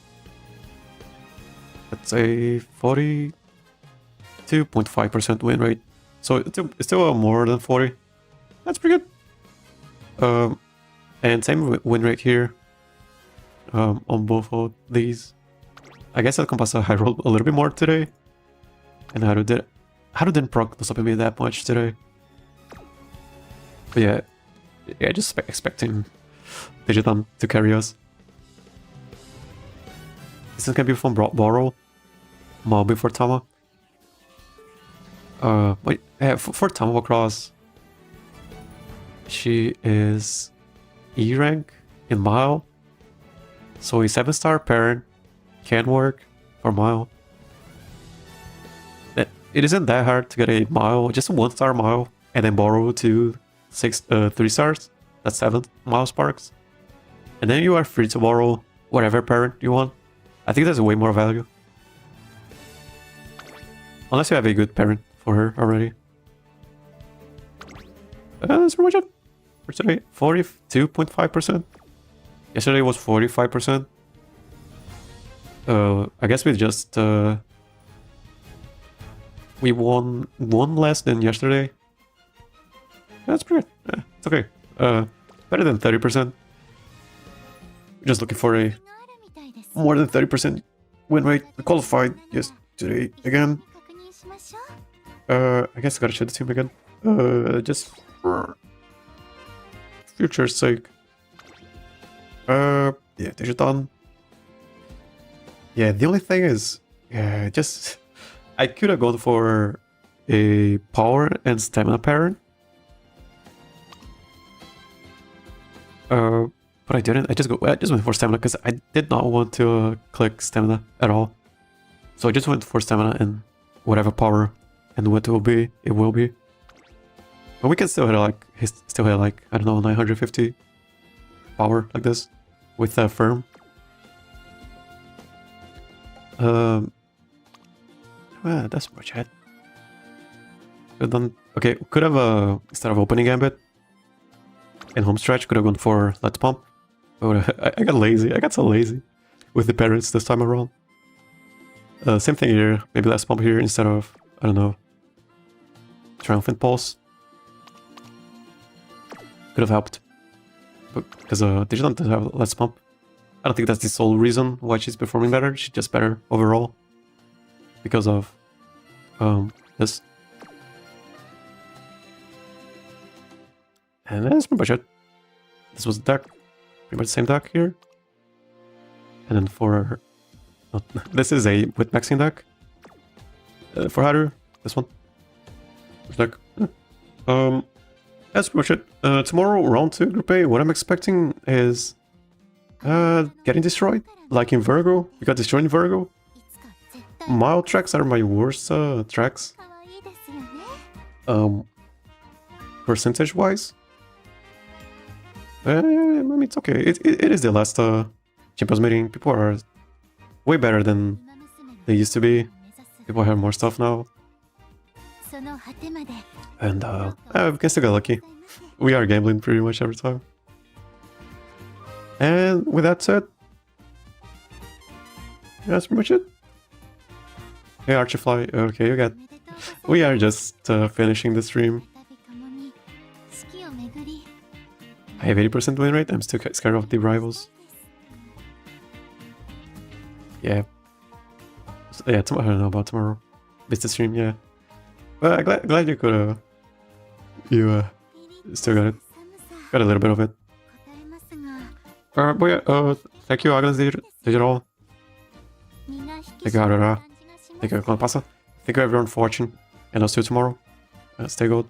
That's a 42.5% win rate. So it's still more than 40. That's pretty good. And same win rate here. On both of these. I guess Pasa I rolled a little bit more today. And Haru didn't proc me that much today. But yeah, just expecting Digitan to carry us. This is gonna be from Borrow. Mobi for Tama. Wait, yeah, for Tama Cross, she is E rank in Mile. So a 7-star parent can work for Mile. It isn't that hard to get a Mile, just a 1-star Mile, and then borrow 3 stars. That's 7 Mile sparks. And then you are free to borrow whatever parent you want. I think that's way more value. Unless you have a good parent for her already. That's pretty much it for today. 42.5%. Yesterday was 45%. I guess we just we won 1 less than yesterday. That's pretty good. Yeah, it's okay. Better than 30%. Just looking for a more than 30% win rate. We qualified yesterday again. I guess I gotta check the team again. Just for future's sake. Yeah, Digitan. Yeah, the only thing is, just I could have gone for a power and stamina parent. But I didn't. I just went for stamina because I did not want to click stamina at all. So I just went for stamina and whatever power and what it will be, it will be. But we can still hit like I don't know, 950 power like this with a firm. Well, that's much head. Okay, could have instead of opening gambit in home stretch, could have gone for let's pump. But I got lazy. I got so lazy with the parents this time around. Same thing here. Maybe let's pump here instead of, I don't know, triumphant pulse. Could have helped, but because Digitan doesn't have let's pump. I don't think that's the sole reason why she's performing better. She's just better overall because of this. And that's pretty much it. This was the deck. Pretty much the same deck here. And then for this is a with maxing deck. For Haru, this one. This deck. That's pretty much it. Tomorrow, round 2, Group A, what I'm expecting is getting destroyed. Like in Virgo, we got destroyed in Virgo. Mild tracks are my worst tracks. Percentage wise. I mean, it's okay. It is the last Champions meeting. People are way better than they used to be. People have more stuff now. And we can still get lucky. we are gambling pretty much every time. And with that said, that's pretty much it. Hey Archifly, okay, you got... We are just finishing the stream. I have 80% win rate, I'm still scared of the rivals. Yeah. So, yeah, tomorrow, I don't know about tomorrow. Missed the stream, yeah. But I'm glad you could, you still got it. Got a little bit of it. But yeah, thank you Agnes Digital. Thank you Urara. Thank you Pasa. Thank you everyone for watching. And I'll see you tomorrow. Stay good.